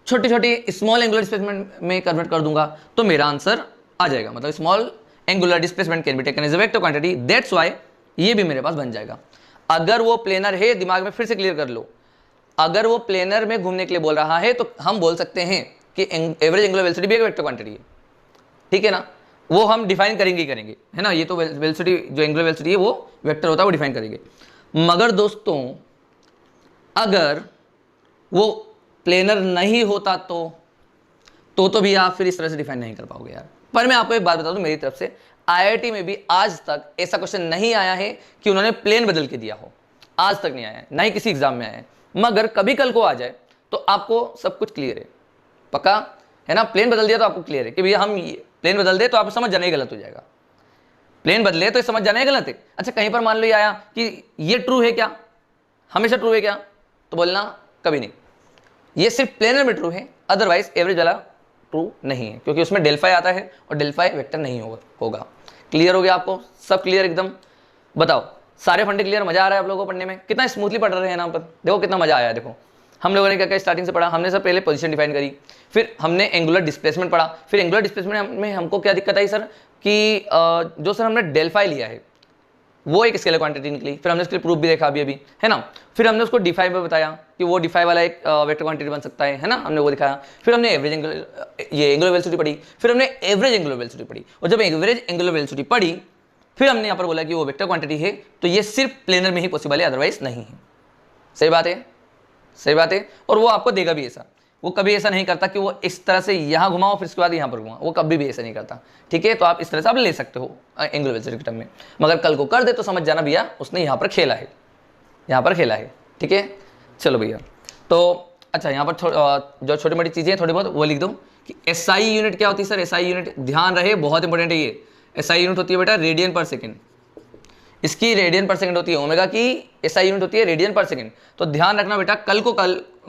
छोटे छोटे स्मॉल एंगुलर डिस्प्लेसमेंट में कन्वर्ट कर दूंगा तो मेरा आंसर आ जाएगा। मतलब small angular displacement can be taken as a vector quantity, that's why ये भी मेरे पास बन जाएगा। अगर वो प्लेनर है, दिमाग में फिर से क्लियर कर लो, अगर वो प्लेनर में घूमने के लिए बोल रहा है तो हम बोल सकते हैं कि एवरेज एंगुलर वेलोसिटी भी एक वेक्टर क्वांटिटी है। ठीक है ना, वो हम डिफाइन करेंगे ही करेंगे, है ना। ये तो वेलोसिटी, जो एंगुलर वेलोसिटी है वो वेक्टर होता है, वो डिफाइन करेंगे। मगर दोस्तों अगर वो प्लेनर नहीं होता तो भी आप फिर इस तरह से डिफाइन नहीं कर पाओगे यार। पर मैं आपको एक बात बता दूं, मेरी तरफ से आईआईटी में भी आज तक ऐसा क्वेश्चन नहीं आया है कि उन्होंने प्लेन बदल के दिया हो, आज तक नहीं आया है, ना ही किसी एग्जाम में आया है। मगर कभी कल को आ जाए तो आपको सब कुछ क्लियर है, पक्का है ना। प्लेन बदल दिया तो आपको क्लियर है कि भैया हम प्लेन बदल दे तो आप समझ जाना ही गलत हो जाएगा, प्लेन बदले तो समझ जाना ही गलत है। अच्छा कहीं पर मान लो ये आया कि ये ट्रू है क्या, हमेशा ट्रू है क्या, तो बोलना कभी नहीं, ये सिर्फ प्लेनर में ट्रू है, अदरवाइज एवरेज वाला ट्रू नहीं है, क्योंकि उसमें डेल्फाई आता है और डेल्फाई वेक्टर नहीं होगा। क्लियर हो गया आपको, सब क्लियर एकदम? बताओ सारे फंडे क्लियर? मजा आ रहा है आप लोगों को पढ़ने में? कितना स्मूथली पढ़ रहे हैं ना पर, देखो कितना मजा आया। देखो हम लोगों ने क्या क्या स्टार्टिंग से पढ़ा, हमने सब पहले पोजीशन डिफाइन करी, फिर हमने एंगुलर डिस्प्लेसमेंट पढ़ा, फिर एंगुलर डिस्प्लेसमेंट में हमको क्या दिक्कत आई सर कि जो सर हमने डेल्फाई लिया है वो एक स्केलर क्वांटिटी निकली, फिर हमने उसके प्रूफ भी देखा अभी है ना। फिर हमने उसको डिफाई में बताया कि वो डिफाई वाला एक वेक्टर क्वांटिटी बन सकता है ना, हमने वो दिखाया। फिर हमने एवरेज एंगुलर वेलोसिटी पढ़ी, फिर हमने एवरेज एंगुलर वेलोसिटी पढ़ी, और जब एवरेज एंगुलर वेलोसिटी पढ़ी फिर हमने यहाँ पर बोला कि वो वेक्टर क्वांटिटी है, तो ये सिर्फ प्लेनर में ही पॉसिबल है, अदरवाइज नहीं है। सही बात है, सही बात है। और वो आपको देगा भी ऐसा, वो कभी ऐसा नहीं करता कि वो इस तरह से यहाँ घुमाओ फिर उसके बाद यहाँ पर घुमाओ, वो कभी भी ऐसा नहीं करता। ठीक है, तो आप इस तरह से आप ले सकते हो एंगुलर वेलोसिटी के टर्म में, मगर कल को कर दे तो समझ जाना भैया उसने यहाँ पर खेला है, यहाँ पर खेला है। ठीक है, चलो भैया। तो अच्छा यहाँ पर जो छोटी मोटी चीज़ें थोड़ी बहुत वो लिख दो कि एसआई यूनिट क्या होती है सर। एसआई यूनिट ध्यान रहे, बहुत इंपॉर्टेंट है ये। एसआई यूनिट होती है बेटा रेडियन पर सेकेंड, इसकी रेडियन पर सेकंड होती है, ओमेगा की एसआई यूनिट होती है रेडियन पर सेकंड। तो ध्यान रखना बेटा,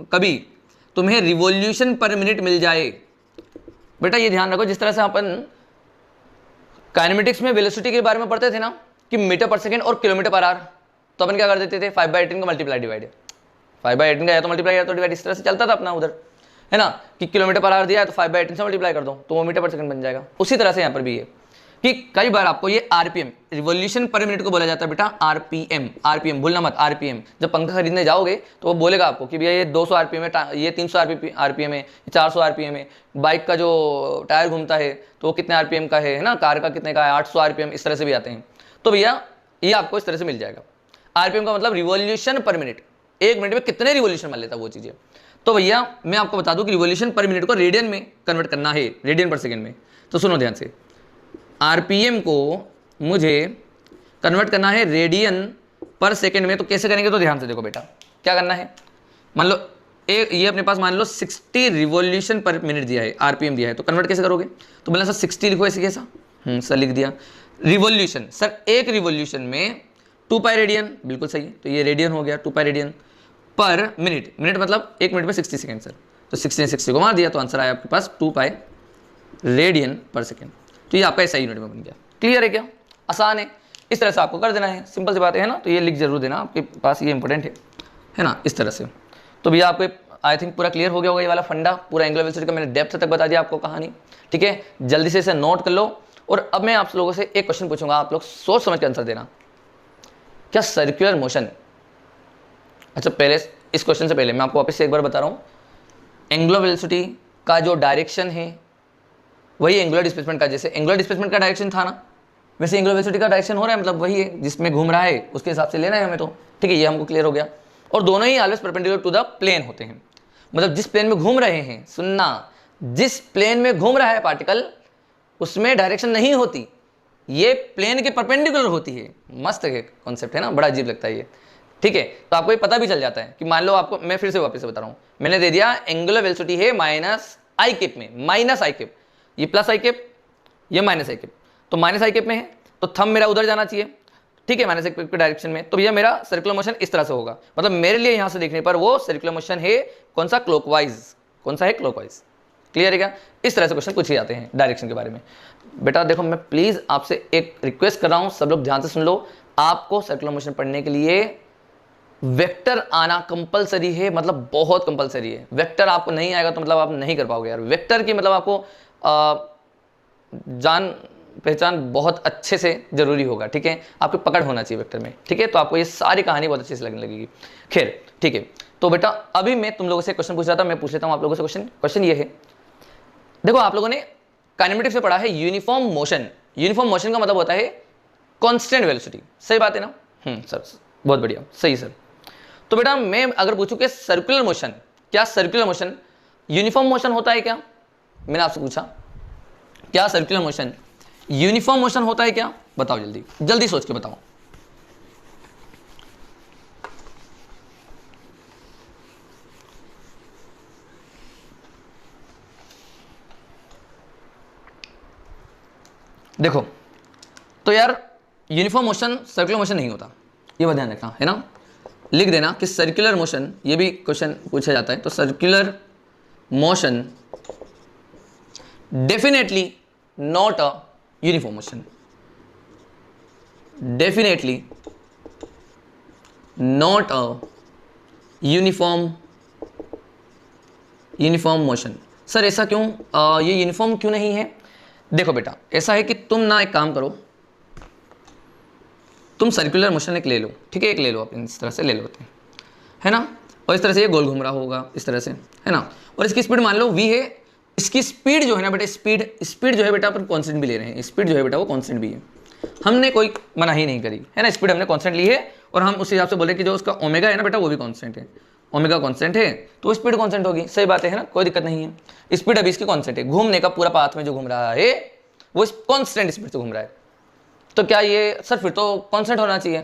कभी तुम्हें रिवॉल्यूशन पर मिनट मिल जाए, बेटा ये ध्यान रखो, जिस तरह से अपन काइनेमेटिक्स में वेलोसिटी के बारे में पढ़ते थे ना कि मीटर पर सेकंड और किलोमीटर पर आवर, तो अपन क्या कर देते थे 5/18 का मल्टीप्लाई डिवाइड, 5/18 का या तो मल्टीप्लाई या तो डिवाइड, इस तरह से चलता था अपना उधर, है ना, कि किलोमीटर पर आवर दिया है तो 5/18 से मल्टीप्लाई कर दो तो वो मीटर पर सेकंड बन जाएगा। उसी तरह से यहाँ पर भी है कि कई बार आपको ये आरपीएम, रिवॉल्यूशन पर मिनट को बोला जाता है बेटा आरपीएम, आरपीएम भूलना मत, आरपीएम। जब पंखा खरीदने जाओगे तो वो बोलेगा आपको कि भैया ये 200 आरपीएम है, ये 300 आरपीएम है, 400 आरपीएम है। बाइक का जो टायर घूमता है तो वो कितने आरपीएम का है ना, कार का कितने का है, 800 आरपीएम, इस तरह से भी आते हैं। तो भैया ये आपको इस तरह से मिल जाएगा। आरपीएम का मतलब रिवॉल्यूशन पर मिनट, एक मिनट में कितने रिवॉल्यूशन मान लेता है वो चीज़ें। तो भैया मैं आपको बता दूं कि रिवॉल्यूशन पर मिनट को रेडियन में कन्वर्ट करना है, रेडियन पर सेकेंड में। तो सुनो ध्यान से, आरपीएम को मुझे कन्वर्ट करना है रेडियन पर सेकेंड में, तो कैसे करेंगे? तो ध्यान से देखो बेटा, क्या करना है, मान लो ये अपने पास मान लो 60 रिवॉल्यूशन पर मिनट दिया है, आरपीएम दिया है, तो कन्वर्ट कैसे करोगे? तो बोला सर 60 लिखो ऐसे कैसा, सर लिख दिया। रिवॉल्यूशन सर एक रिवॉल्यूशन में 2 पाई रेडियन, बिल्कुल सही, तो ये रेडियन हो गया 2 पाई रेडियन पर मिनट, मिनट मतलब एक मिनट में 60 सेकेंड सर, तो 60 ने 60 को मार दिया, तो आंसर आया आपके पास 2 पाई रेडियन पर सेकेंड। तो ये आपका ऐसा यूनिट में बन गया। क्लियर है क्या? आसान है, इस तरह से आपको कर देना है, सिंपल सी बात है ना। तो ये लिख जरूर देना, आपके पास ये इंपॉर्टेंट है ना, इस तरह से। तो भैया आपको आई थिंक पूरा क्लियर हो गया होगा ये वाला फंडा, पूरा एंगुलर वेलोसिटी का मैंने डेप्थ तक बता दिया आपको कहानी। ठीक है, जल्दी से इसे नोट कर लो। और अब मैं आप लोगों से एक क्वेश्चन पूछूंगा, आप लोग सोच समझ के आंसर देना। क्या सर्कुलर मोशन, अच्छा पहले इस क्वेश्चन से पहले मैं आपको वापस से एक बार बता रहा हूँ, एंगुलर वेलोसिटी का जो डायरेक्शन है वही एंगुलर डिस्प्लेसमेंट का, जैसे एंगुलर डिस्प्लेसमेंट का डायरेक्शन था ना, वैसे एंगुलर वेलोसिटी का डायरेक्शन हो रहा है, मतलब वही है जिसमें घूम रहा है उसके हिसाब से लेना है हमें। तो ठीक है, ये हमको क्लियर हो गया। और दोनों ही always perpendicular to the plane होते हैं, मतलब जिस प्लेन में घूम रहे हैं, सुनना, जिस प्लेन में घूम रहा है पार्टिकल उसमें डायरेक्शन नहीं होती, ये प्लेन के परपेंडिकुलर होती है। मस्त कॉन्सेप्ट है ना, बड़ा अजीब लगता है ये। ठीक है, तो आपको ये पता भी चल जाता है कि मान लो आपको, मैं फिर से वापस से बता रहा हूँ, मैंने दे दिया एंगुलर वेलोसिटी है माइनस आई कैप में, माइनस आई कैप, ये प्लस आई कैप, ये माइनस आई कैप, तो माइनस आई कैप में है तो थंब मेरा उधर जाना चाहिए। ठीक है, माइनस आई कैप के डायरेक्शन में, तो भैया मेरा सर्कुलर मोशन इस तरह से होगा, मतलब मेरे लिए यहां से देखने पर वो सर्कुलर मोशन है कौन सा, क्लॉकवाइज, कौन सा है, क्लॉकवाइज। क्लियर है क्या? इस तरह से क्वेश्चन पूछे जाते हैं डायरेक्शन के बारे में। बेटा देखो, मैं प्लीज आपसे एक रिक्वेस्ट कर रहा हूं, सब लोग ध्यान से सुन लो। आपको सर्कुलर मोशन पढ़ने के लिए वेक्टर आना कंपलसरी है, मतलब बहुत कंपलसरी है। वेक्टर आपको नहीं आएगा तो मतलब आप नहीं कर पाओगे यार। वेक्टर की मतलब आपको जान पहचान बहुत अच्छे से जरूरी होगा। ठीक है, आपकी पकड़ होना चाहिए वेक्टर में। ठीक है, तो आपको ये सारी कहानी बहुत अच्छे से लगने लगेगी। खैर ठीक है, तो बेटा अभी मैं तुम लोगों से क्वेश्चन पूछ रहा था, मैं पूछ लेता हूं आप लोगों से क्वेश्चन। क्वेश्चन ये है, देखो आप लोगों ने काइनेमेटिक्स से पढ़ा है यूनिफॉर्म मोशन। यूनिफॉर्म मोशन का मतलब होता है कांस्टेंट वेलोसिटी, सही बात है ना? सर बहुत बढ़िया, सही सर। तो बेटा मैं अगर पूछूं कि सर्कुलर मोशन, क्या सर्कुलर मोशन यूनिफॉर्म मोशन होता है क्या? मैंने आपसे पूछा क्या सर्कुलर मोशन यूनिफॉर्म मोशन होता है क्या? बताओ जल्दी, जल्दी सोच के बताओ। देखो तो यार यूनिफॉर्म मोशन सर्कुलर मोशन नहीं होता, ये बात ध्यान रखना है ना। लिख देना कि सर्कुलर मोशन, ये भी क्वेश्चन पूछा जाता है, तो circular motion definitely not a uniform motion, definitely not a uniform motion. Sir ऐसा क्यों, ये यूनिफॉर्म क्यों नहीं है? देखो बेटा ऐसा है कि तुम ना एक काम करो, तुम सर्कुलर मोशन एक ले लो। ठीक है, एक ले लो, आप इस तरह से ले लो है ना, और इस तरह से ये गोल घूम रहा होगा इस तरह से, है ना, और इसकी स्पीड मान लो v है। इसकी स्पीड जो है ना बेटा, स्पीड जो है बेटा अपन कांस्टेंट भी ले रहे हैं, स्पीड जो है बेटा वो कांस्टेंट भी है, हमने कोई मनाही नहीं करी है ना, स्पीड हमने कांस्टेंट ली है और हम उस हिसाब से बोले कि जो उसका ओमेगा है ना बेटा वो भी कांस्टेंट है, ओमेगा कांस्टेंट है तो स्पीड कांस्टेंट होगी। सही बात है ना, कोई दिक्कत नहीं है। स्पीड अभी इसकी कांस्टेंट है, घूमने का पूरा पाथ में जो घूम रहा है वो कांस्टेंट स्पीड से घूम रहा है, तो क्या ये सर फिर तो कांस्टेंट होना चाहिए?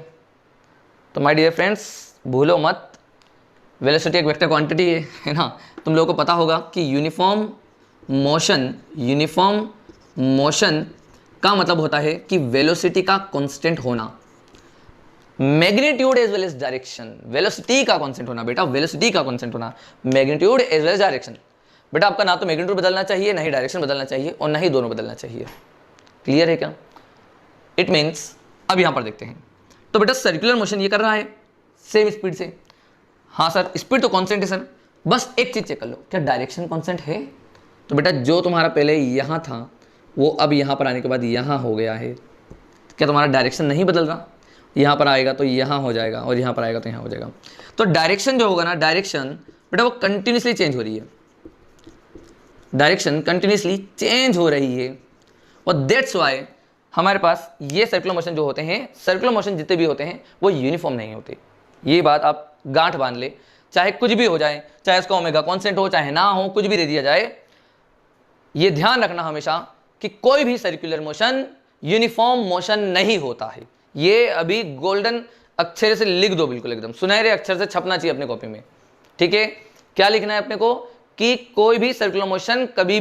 तो माय डियर फ्रेंड्स भूलो मत, वेलोसिटी एक वेक्टर क्वांटिटी है ना। तुम लोगों को पता होगा कि यूनिफॉर्म मोशन का मतलब होता है कि वेलोसिटी का कांस्टेंट होना, magnitude as well as direction. Velocity का कांस्टेंट होना बेटा, वेलोसिटी का कांस्टेंट होना, magnitude as well as direction. बेटा आपका ना तो मैग्नीट्यूड बदलना चाहिए, ना ही डायरेक्शन बदलना चाहिए, और ना ही दोनों बदलना चाहिए। क्लियर है क्या? इट मीन्स अब यहां पर देखते हैं, तो बेटा सर्कुलर मोशन ये कर रहा है सेम स्पीड से। हाँ सर स्पीड तो कांस्टेंट है सर, बस एक चीज चेक कर लो, क्या डायरेक्शन कांस्टेंट है? तो बेटा जो तुम्हारा पहले यहाँ था वो अब यहाँ पर आने के बाद यहाँ हो गया है, क्या तुम्हारा डायरेक्शन नहीं बदल रहा? यहाँ पर आएगा तो यहाँ हो जाएगा, और यहाँ पर आएगा तो यहाँ हो जाएगा। तो डायरेक्शन जो होगा ना, डायरेक्शन बेटा वो कंटिन्यूसली चेंज हो रही है, डायरेक्शन कंटिन्यूसली चेंज हो रही है, और दैट्स वाई हमारे पास ये सर्कुलर मोशन जो होते हैं, सर्कुलर मोशन जितने भी होते हैं वो यूनिफॉर्म नहीं होते। ये बात आप गांठ बांध ले, चाहे कुछ भी हो जाए, चाहे उसका ओमेगा कांस्टेंट हो चाहे ना हो, कुछ भी दे दिया जाए, ये ध्यान रखना हमेशा कि कोई भी सर्कुलर मोशन यूनिफॉर्म मोशन नहीं होता है। ये अभी गोल्डन अक्षर से लिख दो, बिल्कुल एकदम सुनहरे अक्षर से छपना चाहिए अपने कॉपी में। ठीक है, क्या लिखना है अपने को कि कोई भी सर्कुलर मोशन कभी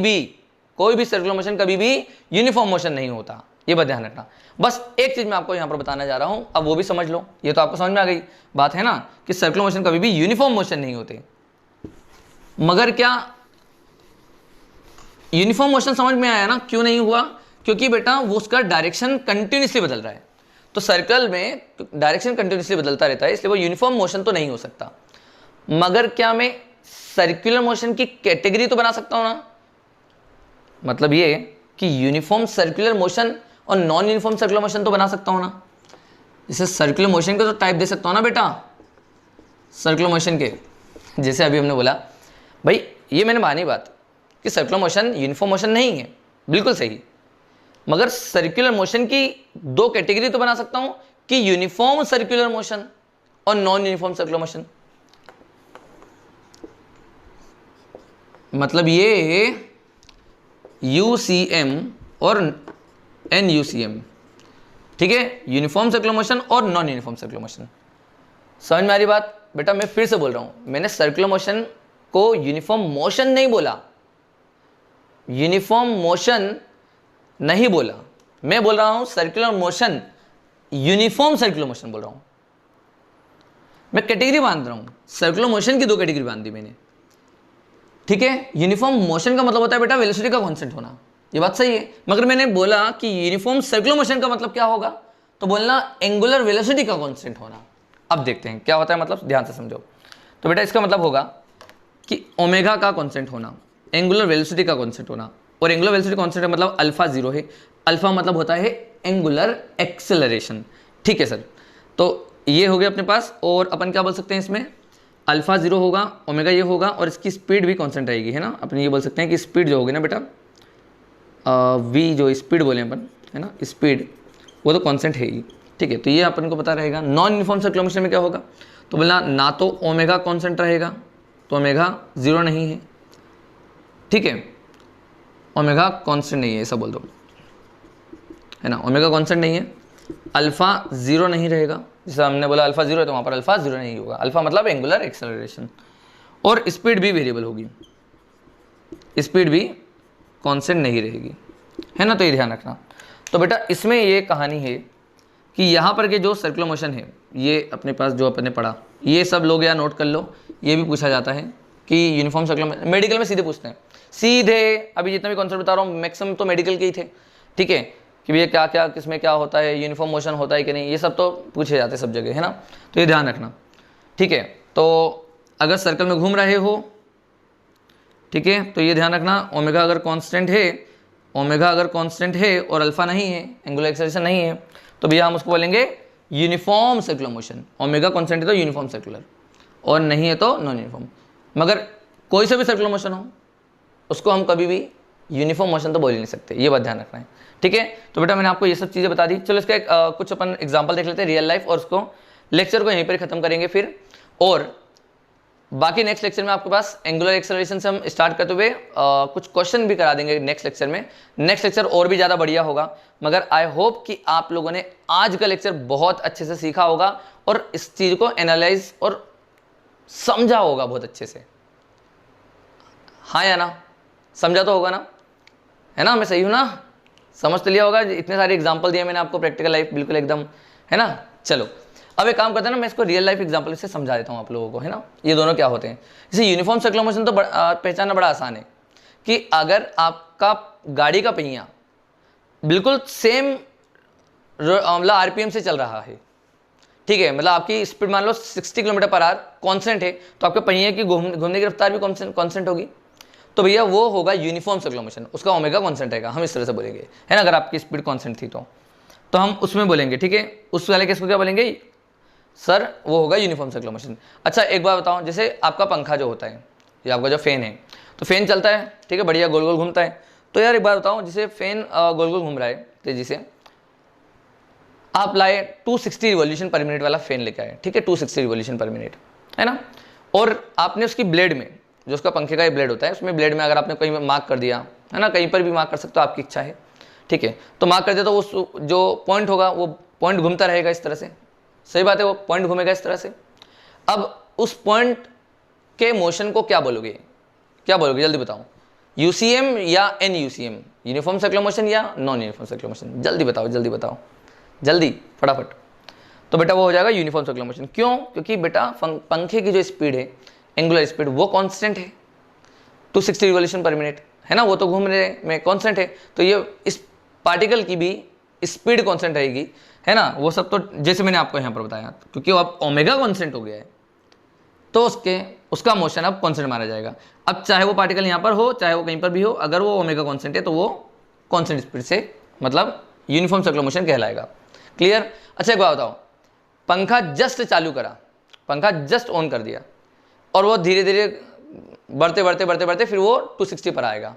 भी यूनिफॉर्म मोशन नहीं होता। ये बात ध्यान रखना। बस एक चीज मैं आपको यहां पर बताना जा रहा हूं, अब वो भी समझ लो। ये तो आपको समझ में आ गई बात है ना कि सर्कुलर मोशन कभी भी यूनिफॉर्म मोशन नहीं होते। मगर क्या यूनिफॉर्म मोशन समझ में आया ना, क्यों नहीं हुआ? क्योंकि बेटा वो उसका डायरेक्शन कंटिन्यूसली बदल रहा है। तो सर्कल में डायरेक्शन कंटिन्यूसली बदलता रहता है, इसलिए वो यूनिफॉर्म मोशन तो नहीं हो सकता। मगर क्या मैं सर्कुलर मोशन की कैटेगरी तो बना सकता हूं ना? मतलब ये कि यूनिफॉर्म सर्कुलर मोशन और नॉन यूनिफॉर्म सर्कुलर मोशन तो बना सकता हूं ना। जैसे सर्कुलर मोशन के तो टाइप दे सकता हूं ना बेटा, सर्कुलर मोशन के। जैसे अभी हमने बोला भाई, ये मैंने मानी बात कि सर्कुलर मोशन यूनिफॉर्म मोशन नहीं है, बिल्कुल सही। मगर सर्कुलर मोशन की दो कैटेगरी तो बना सकता हूं कि यूनिफॉर्म सर्कुलर मोशन और नॉन यूनिफॉर्म सर्कुलर मोशन। मतलब ये UCM और NUCM, ठीक है, यूनिफॉर्म सर्कुलर मोशन और नॉन यूनिफॉर्म सर्कुलर मोशन। समझ में आ रही बात? बेटा मैं फिर से बोल रहा हूं, मैंने सर्कुलर मोशन को यूनिफॉर्म मोशन नहीं बोला, यूनिफॉर्म मोशन नहीं बोला, मैं बोल रहा हूं circular motion, uniform circular motion बोल रहा हूं। मैं कैटेगरी बांध रहा हूं, सर्कुलर मोशन की दो कैटेगरी बांध दी मैंने, ठीक है। यूनिफॉर्म मोशन का मतलब होता है बेटा वेलोसिटी का कांस्टेंट होना, ये बात सही है। मगर मैंने बोला कि यूनिफॉर्म सर्कुलर मोशन का मतलब क्या होगा, तो बोलना एंगुलर वेलोसिटी का कांस्टेंट होना। अब देखते हैं क्या होता है, मतलब ध्यान से समझो। तो बेटा इसका मतलब होगा कि ओमेगा का कांस्टेंट होना, एंगुलर वेलोसिटी का कांस्टेंट होना, और एंगुलर वेलोसिटी कांस्टेंट मतलब अल्फा 0 है। अल्फा मतलब होता है एंगुलर एक्सेलरेशन, ठीक है सर। तो ये हो गया अपने पास, और अपन क्या बोल सकते हैं इसमें, अल्फा 0 होगा, ओमेगा ये होगा, और इसकी स्पीड भी कांस्टेंट रहेगी, है ना। अपन ये बोल सकते हैं कि स्पीड जो होगी ना बेटा, वी जो स्पीड बोले अपन, है ना, स्पीड वो तो कांस्टेंट है ही, ठीक है। तो ये अपन को पता रहेगा। नॉन यूनिफॉर्म सर्कुलर मोशन में क्या होगा, तो बोलना ना तो ओमेगा कांस्टेंट रहेगा, तो ओमेगा 0 नहीं है, ठीक है, ओमेगा कांस्टेंट नहीं है ऐसा बोल दो, है ना, ओमेगा कांस्टेंट नहीं है। अल्फा 0 नहीं रहेगा, जैसे हमने बोला अल्फा 0 है तो वहाँ पर अल्फा 0 नहीं होगा। अल्फा मतलब एंगुलर एक्सेलरेशन। और स्पीड भी वेरिएबल होगी, स्पीड भी कांस्टेंट नहीं रहेगी, है ना। तो ये ध्यान रखना। तो बेटा इसमें ये कहानी है कि यहाँ पर के जो सर्कुलर मोशन है, ये अपने पास जो अपने पढ़ा, ये सब लोग या नोट कर लो। ये भी पूछा जाता है कि यूनिफॉर्म सर्कुलर, मेडिकल में सीधे पूछते हैं, सीधे। अभी जितने भी कॉन्सेप्ट बता रहा हूँ मैक्सिमम तो मेडिकल के ही थे, ठीक है, कि भैया क्या क्या किसमें क्या होता है, यूनिफॉर्म मोशन होता है कि नहीं, ये सब तो पूछे जाते हैं सब जगह, है ना। तो ये ध्यान रखना, ठीक है। तो अगर सर्कल में घूम रहे हो, ठीक है, तो ये ध्यान रखना, ओमेगा अगर कांस्टेंट है, ओमेगा अगर कांस्टेंट है और अल्फा नहीं है, एंगुलर एक्सेलरेशन नहीं है, तो भैया हम उसको बोलेंगे uniform circular motion. Omega constant है तो यूनिफॉर्म सर्कुलर, और नहीं है तो नॉन यूनिफॉर्म। मगर कोई सा भी सर्कुलर मोशन हो, उसको हम कभी भी यूनिफॉर्म मोशन तो बोल ही नहीं सकते, ये बात ध्यान रखना है, ठीक है। तो बेटा मैंने आपको ये सब चीज़ें बता दी। चलो इसका कुछ अपन एग्जाम्पल देख लेते हैं रियल लाइफ, और उसको लेक्चर को यहीं पर खत्म करेंगे फिर। और बाकी नेक्स्ट लेक्चर में आपके पास एंगुलर एक्सेलरेशन से हम स्टार्ट करते हुए कुछ क्वेश्चन भी करा देंगे नेक्स्ट लेक्चर में। नेक्स्ट लेक्चर और भी ज़्यादा बढ़िया होगा। मगर आई होप कि आप लोगों ने आज का लेक्चर बहुत अच्छे से सीखा होगा और इस चीज़ को एनालाइज और समझा होगा बहुत अच्छे से, हाँ या ना? समझा तो होगा ना, है ना? मैं सही हूँ ना? समझ तो लिया होगा, इतने सारे एग्जाम्पल दिए मैंने आपको, प्रैक्टिकल लाइफ बिल्कुल एकदम, है ना। चलो अब एक काम करते हैं ना, मैं इसको रियल लाइफ एग्जांपल से समझा देता हूँ आप लोगों को, है ना। ये दोनों क्या होते हैं। जैसे यूनिफॉर्म सर्कुलर मोशन तो पहचानना बड़ा आसान है कि अगर आपका गाड़ी का पहिया बिल्कुल सेम मतलब आरपीएम से चल रहा है, ठीक है, मतलब आपकी स्पीड मान लो 60 किलोमीटर पर आवर कांस्टेंट है, तो आपके पहिए की घूमने की रफ्तार भी कांस्टेंट होगी, तो भैया वो होगा यूनिफॉर्म सर्कुलर मोशन। उसका ओमेगा कांस्टेंट रहेगा, हम इस तरह से बोलेंगे, है ना। अगर आपकी स्पीड कांस्टेंट थी तो हम उसमें बोलेंगे, ठीक है। उस वाले केस को क्या बोलेंगे सर, वो होगा यूनिफॉर्म सर्कुलर मोशन। अच्छा एक बात बताओ, जैसे आपका पंखा जो होता है या आपका जो फैन है, तो फैन चलता है, ठीक है, बढ़िया गोल गोल घूमता है। तो यार एक बात बताओ, जैसे फैन गोल गोल घूम रहा है तेजी से, आप लाए 260 रिवॉल्यूशन पर मिनट वाला फैन लेके आए, ठीक है, 260 रिवॉल्यूशन पर मिनट, है ना। और आपने उसकी ब्लेड में, जो उसका पंखे का ये ब्लेड होता है, उसमें ब्लेड में अगर आपने कहीं मार्क कर दिया, है ना, कहीं पर भी मार्क कर सकते हो, आपकी इच्छा है, ठीक है, तो मार्क कर दिया तो वो जो पॉइंट होगा वो पॉइंट घूमता रहेगा इस तरह से, सही बात है, वो पॉइंट घूमेगा इस तरह से। अब उस पॉइंट के मोशन को क्या बोलोगे, क्या बोलोगे, जल्दी बताओ, यूसीएम या NUCM, यूनिफॉर्म सर्कुलर मोशन या नॉन यूनिफॉर्म सर्कुलर मोशन, जल्दी बताओ, जल्दी बताओ, जल्दी फटाफट। तो बेटा वो हो जाएगा यूनिफॉर्म सर्कुलर मोशन। क्यों? क्योंकि बेटा पंखे की जो स्पीड है, एंगुलर स्पीड, वो कांस्टेंट है, 260 रिवॉल्यूशन पर मिनट, है ना, वो तो घूम रहे में कांस्टेंट है, तो ये इस पार्टिकल की भी स्पीड कांस्टेंट रहेगी, है ना। वो सब तो जैसे मैंने आपको यहाँ पर बताया, क्योंकि वो अब ओमेगा कांस्टेंट हो गया है तो उसका मोशन अब कांस्टेंट माना जाएगा। अब चाहे वो पार्टिकल यहाँ पर हो चाहे वो कहीं पर भी हो, अगर वो ओमेगा कांस्टेंट है तो वो कांस्टेंट स्पीड से मतलब यूनिफॉर्म सर्कुलर मोशन कहलाएगा। क्लियर। अच्छा एक बात बताओ, पंखा जस्ट चालू करा, पंखा जस्ट ऑन कर दिया और वो धीरे धीरे बढ़ते बढ़ते बढ़ते बढ़ते फिर वो 260 पर आएगा।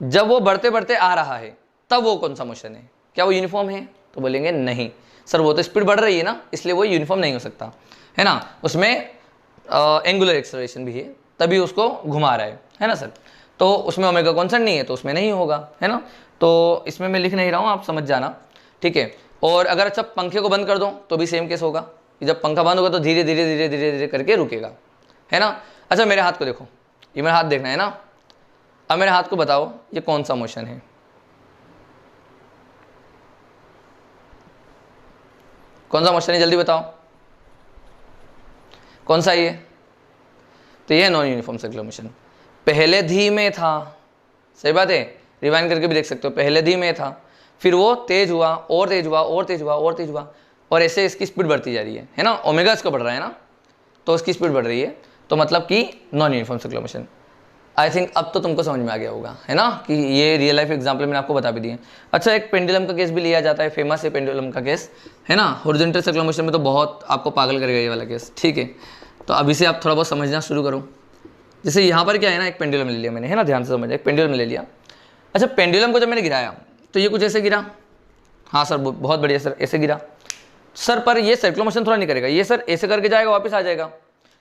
जब वो बढ़ते बढ़ते आ रहा है तब वो कौन सा मोशन है, क्या वो यूनिफॉर्म है? तो बोलेंगे नहीं सर, वो तो स्पीड बढ़ रही है ना, इसलिए वो यूनिफॉर्म नहीं हो सकता, है ना। उसमें एंगुलर एक्सेलरेशन भी है तभी उसको घुमा रहा है ना सर। तो उसमें ओमेगा कांस्टेंट नहीं है तो उसमें नहीं होगा, है ना। तो इसमें मैं लिख नहीं रहा हूँ, आप समझ जाना, ठीक है। और अगर अच्छा पंखे को बंद कर दो तो भी सेम केस होगा कि जब पंखा बंद होगा तो धीरे धीरे धीरे धीरे धीरे करके रुकेगा, है ना। अच्छा मेरे हाथ को देखो, ये मेरा हाथ देखना है ना। अब मेरे हाथ को बताओ ये कौन सा मोशन है, कौन सा मोशन है, जल्दी बताओ कौन सा ये? तो ये नॉन यूनिफॉर्म सर्कुलर मोशन। पहले धीमे था, सही बात है, रिवाइंड करके भी देख सकते हो, पहले धीमे था फिर वो तेज हुआ और तेज हुआ और तेज हुआ और तेज हुआ और ऐसे इसकी स्पीड बढ़ती जा रही है ना। ओमेगा इसका बढ़ रहा है ना, तो उसकी स्पीड बढ़ रही है, तो मतलब कि non uniform circular motion. I think अब तो तुमको समझ में आ गया होगा, है ना, कि ये रियल लाइफ एग्जाम्पल मैंने आपको बता भी दिए। अच्छा एक पेंडुलम का केस भी लिया जाता है, फेमस है पेंडुलम का केस, है ना। हॉरिजॉन्टल सर्कुलर मोशन में तो बहुत आपको पागल करेगा ये वाला केस, ठीक है। तो अभी से आप थोड़ा बहुत समझना शुरू करो। जैसे यहाँ पर क्या है ना, एक पेंडुलम ले लिया मैंने, है ना, ध्यान से समझिए, एक पेंडुलम ले लिया। अच्छा पेंडुलम को जब मैंने गिराया तो ये कुछ ऐसे गिरा, हाँ सर बहुत बढ़िया सर, ऐसे गिरा सर, पर ये सर्कुलर मोशन थोड़ा नहीं करेगा, ये सर ऐसे करके जाएगा वापस आ जाएगा,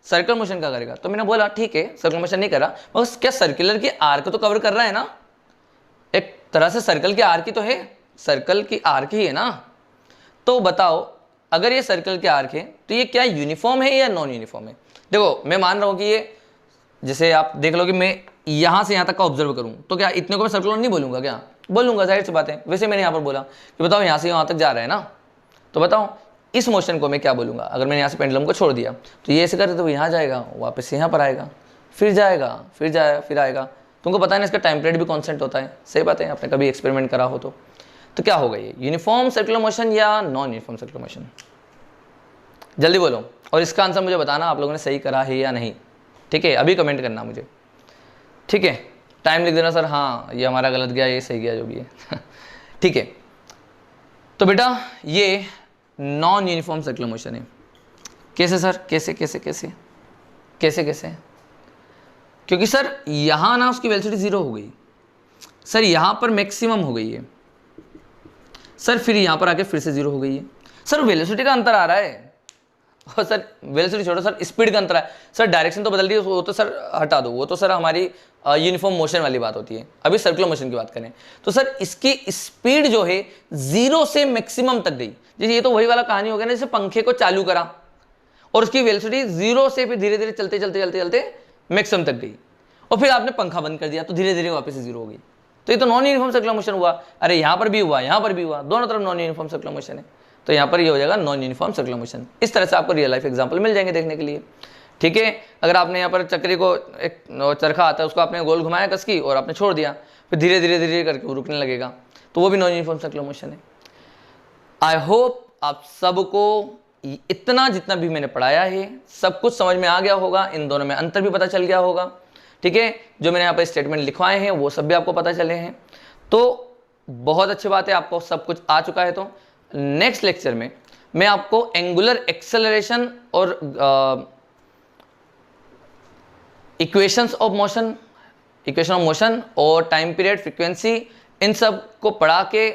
सर्कुलर मोशन का करेगा। तो मैंने बोला ठीक है सर्कुलर मोशन नहीं कर रहा, बस क्या सर्कुलर की आर्क तो कवर कर रहा है ना, एक तरह से सर्कल की आर्क ही तो है, सर्कल की आर्क ही है ना। तो बताओ अगर ये सर्कल की आर्क है तो ये क्या यूनिफॉर्म है या नॉन यूनिफॉर्म है? देखो मैं मान रहा हूँ कि ये, जैसे आप देख लो कि मैं यहाँ से यहाँ तक का ऑब्जर्व करूँ तो क्या इतने को मैं सर्कुलर नहीं बोलूँगा? क्या बोलूँगा, जाहिर सी बात है। वैसे मैंने यहाँ पर बोला कि बताओ यहाँ से यहाँ तक जा रहा है ना, तो बताओ इस मोशन को मैं क्या बोलूँगा? अगर मैंने यहाँ से पेंडुलम को छोड़ दिया तो ये ऐसे करे तो यहाँ जाएगा, वापस यहाँ पर आएगा, फिर जाएगा, फिर जाएगा, फिर आएगा। तुमको पता है ना इसका टाइम पीरियड भी कॉन्स्टेंट होता है, सही बात है, आपने कभी एक्सपेरिमेंट करा हो तो क्या होगा ये, यूनिफॉर्म सर्कुलर मोशन या नॉन यूनिफॉर्म सर्कुलर मोशन? जल्दी बोलो, और इसका आंसर मुझे बताना आप लोगों ने सही करा है या नहीं, ठीक है, अभी कमेंट करना मुझे, ठीक है। टाइम लिख देना सर, हाँ ये हमारा गलत गया, ये सही गया, जो भी है ठीक है। तो बेटा ये नॉन यूनिफॉर्म सर्कुलर मोशन है। कैसे सर, कैसे कैसे कैसे कैसे कैसे? क्योंकि सर यहाँ ना उसकी वेलोसिटी 0 हो गई, सर यहाँ पर मैक्सिमम हो गई है सर, फिर यहाँ पर आके फिर से 0 हो गई है सर, वेलोसिटी का अंतर आ रहा है। और सर वेलोसिटी छोड़ो सर, स्पीड का अंतर है सर, डायरेक्शन तो बदल दी, वो तो सर हटा दो, वो तो सर हमारी यूनिफॉर्म मोशन वाली बात होती है। अभी सर्कुलर मोशन की बात करें तो सर इसकी स्पीड जो है 0 से मैक्सिमम तक गई। जैसे ये तो वही वाला कहानी हो गया ना, जैसे पंखे को चालू करा और उसकी वेलोसिटी 0 से फिर धीरे धीरे चलते चलते चलते चलते मैक्सिमम तक गई, और फिर आपने पंखा बंद कर दिया तो धीरे धीरे वापस 0 हो गई। तो ये तो नॉन यूनिफॉर्म सर्कुलर मोशन हुआ। अरे यहाँ पर भी हुआ, यहाँ पर भी हुआ, दोनों तरफ नॉन यूनिफॉर्म सर्कुलर मोशन है, तो यहाँ पर ये हो जाएगा नॉन यूनिफॉर्म सर्कुलर मोशन। इस तरह से आपको रियल लाइफ एग्जांपल मिल जाएंगे देखने के लिए, ठीक है। अगर आपने यहाँ पर चक्री को, एक चरखा आता है उसको आपने गोल घुमाया कस की और आपने छोड़ दिया, फिर धीरे धीरे धीरे करके वो रुकने लगेगा, तो वो भी नॉन यूनिफॉर्म सर्कुलर मोशन है। आई होप आप सबको इतना जितना भी मैंने पढ़ाया है सब कुछ समझ में आ गया होगा, इन दोनों में अंतर भी पता चल गया होगा, ठीक है। जो मैंने यहाँ पर स्टेटमेंट लिखवाए हैं वो सब भी आपको पता चले हैं, तो बहुत अच्छी बात है, आपको सब कुछ आ चुका है। तो नेक्स्ट लेक्चर में मैं आपको एंगुलर एक्सेलरेशन और equations of motion, equation of motion और टाइम पीरियड, फ्रीक्वेंसी, इन सब को पढ़ा के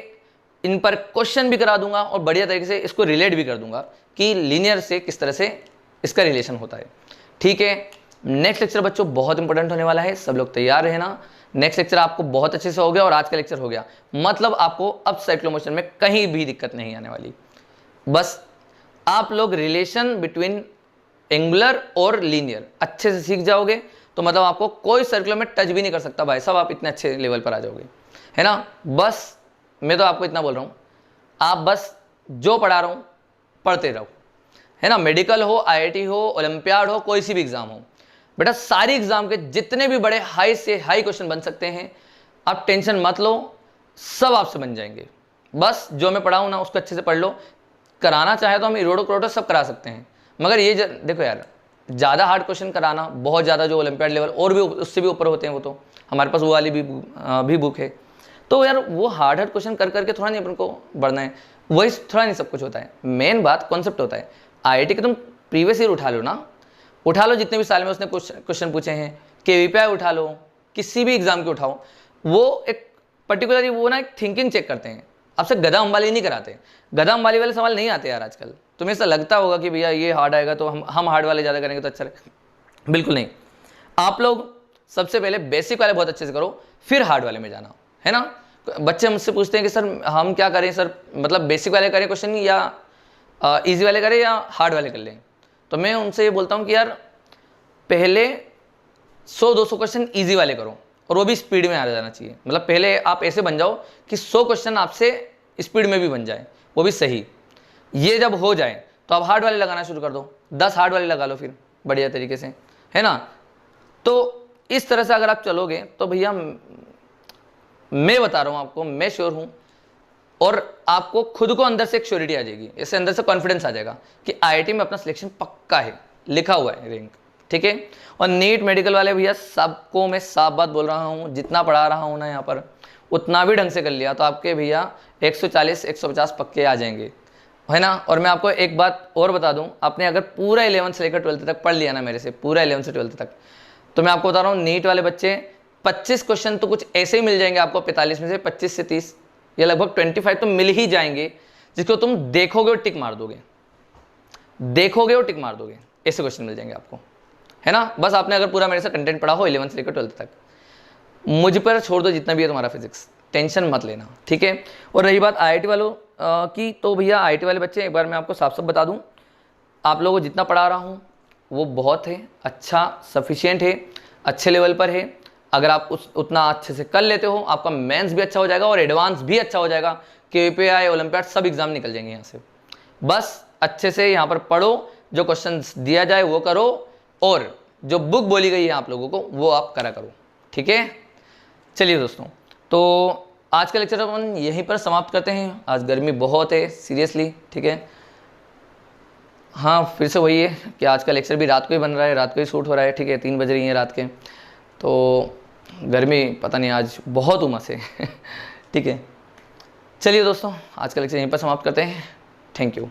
इन पर क्वेश्चन भी करा दूंगा और बढ़िया तरीके से इसको रिलेट भी कर दूंगा कि लीनियर से किस तरह से इसका रिलेशन होता है, ठीक है। नेक्स्ट लेक्चर बच्चों बहुत इंपॉर्टेंट होने वाला है, सब लोग तैयार रहना। नेक्स्ट लेक्चर आपको बहुत अच्छे से हो गया और आज का लेक्चर हो गया, मतलब आपको अब सर्कुलर मोशन में कहीं भी दिक्कत नहीं आने वाली। बस आप लोग रिलेशन बिटवीन एंगुलर और लीनियर अच्छे से सीख जाओगे तो मतलब आपको कोई सर्कुलर में टच भी नहीं कर सकता भाई साहब, आप इतने अच्छे लेवल पर आ जाओगे, है ना। बस मैं तो आपको इतना बोल रहा हूँ, आप बस जो पढ़ा रहा हूँ पढ़ते रहो, है ना। मेडिकल हो, IIT हो, ओलंपियाड हो, कोई सी भी एग्जाम हो, बेटा सारी एग्जाम के जितने भी बड़े हाई से हाई क्वेश्चन बन सकते हैं, आप टेंशन मत लो, सब आपसे बन जाएंगे। बस जो मैं पढ़ाऊँ ना उसको अच्छे से पढ़ लो। कराना चाहे तो हम इरोडो क्रोटो सब करा सकते हैं, मगर ये देखो यार, ज़्यादा हार्ड क्वेश्चन कराना, बहुत ज़्यादा जो ओलंपियाड लेवल और भी उससे भी ऊपर होते हैं, वो तो हमारे पास वो वाली भी बुक है। तो यार वो हार्ड क्वेश्चन कर करके थोड़ा नहीं अपन को बढ़ना है, वही थोड़ा नहीं सब कुछ होता है। मेन बात कॉन्सेप्ट होता है। IIT के तुम प्रीवियस ईयर उठा लो ना, उठा लो जितने भी साल में उसने क्वेश्चन पूछे हैं, KVPI उठा लो, किसी भी एग्जाम के उठाओ, वो एक पर्टिकुलरली वो ना एक थिंकिंग चेक करते हैं, आपसे गधा अंबाली नहीं कराते। गधा अंबाली वाले सवाल नहीं आते यार आजकल। तुम्हें ऐसा लगता होगा कि भैया ये हार्ड आएगा तो हम हार्ड वाले ज़्यादा करेंगे तो अच्छा रहेगा, बिल्कुल नहीं। आप लोग सबसे पहले बेसिक वाले बहुत अच्छे से करो, फिर हार्ड वाले में जाना, है ना। बच्चे मुझसे पूछते हैं कि सर हम क्या करें सर, मतलब बेसिक वाले करें क्वेश्चन या इजी वाले करें या हार्ड वाले कर लें। तो मैं उनसे ये बोलता हूँ कि यार पहले 100-200 क्वेश्चन ईजी वाले करो, और वो भी स्पीड में आ जाना चाहिए। मतलब पहले आप ऐसे बन जाओ कि 100 क्वेश्चन आपसे स्पीड में भी बन जाए, वो भी सही। ये जब हो जाए तो आप हार्ड वाले लगाना शुरू कर दो, 10 हार्ड वाले लगा लो फिर बढ़िया तरीके से, है ना। तो इस तरह से अगर आप चलोगे तो भैया मैं बता रहा हूँ आपको, मैं श्योर हूँ, और आपको खुद को अंदर से एक श्योरिटी आ जाएगी, इससे अंदर से कॉन्फिडेंस आ जाएगा कि IIT में अपना सिलेक्शन पक्का है, लिखा हुआ है रैंक, ठीक है। और नीट मेडिकल वाले भैया सबको मैं साफ बात बोल रहा हूँ, जितना पढ़ा रहा हूँ ना यहाँ पर, उतना भी ढंग से कर लिया तो आपके भैया 140-150 पक्के आ जाएंगे, है ना। और मैं आपको एक बात और बता दूं, आपने अगर पूरा 11 से लेकर 12th तक पढ़ लिया ना मेरे से, पूरा 11 से 12th तक, तो मैं आपको बता रहा हूँ नीट वाले बच्चे 25 क्वेश्चन तो कुछ ऐसे ही मिल जाएंगे आपको, 45 में से 25 से 30 या लगभग 25 तो मिल ही जाएंगे, जिसको तुम देखोगे और टिक मार दोगे, देखोगे और टिक मार दोगे, ऐसे क्वेश्चन मिल जाएंगे आपको, है ना। बस आपने अगर पूरा मेरे से कंटेंट पढ़ा हो 11 से लेकर 12th तक, मुझ पर छोड़ दो जितना भी है तुम्हारा फिजिक्स, टेंशन मत लेना, ठीक है। और रही बात IIT वालों की, तो भैया IIT वाले बच्चे एक बार मैं आपको साफ साफ बता दूं, आप लोगों को जितना पढ़ा रहा हूं वो बहुत है, अच्छा सफिशिएंट है, अच्छे लेवल पर है। अगर आप उतना अच्छे से कर लेते हो, आपका मेंस भी अच्छा हो जाएगा और एडवांस भी अच्छा हो जाएगा, KVPI ओलंपियाड सब एग्जाम निकल जाएंगे यहाँ से। बस अच्छे से यहाँ पर पढ़ो, जो क्वेश्चन दिया जाए वो करो, और जो बुक बोली गई है आप लोगों को वो आप करा करो, ठीक है। चलिए दोस्तों, तो आज का लेक्चर अपन यहीं पर समाप्त करते हैं। आज गर्मी बहुत है सीरियसली, ठीक है। हाँ, फिर से वही है कि आज का लेक्चर भी रात को ही बन रहा है, रात को ही शूट हो रहा है, ठीक है। 3 बज रही हैं रात के, तो गर्मी पता नहीं आज बहुत उमस है ठीक है। चलिए दोस्तों, आज का लेक्चर यहीं पर समाप्त करते हैं। Thank you.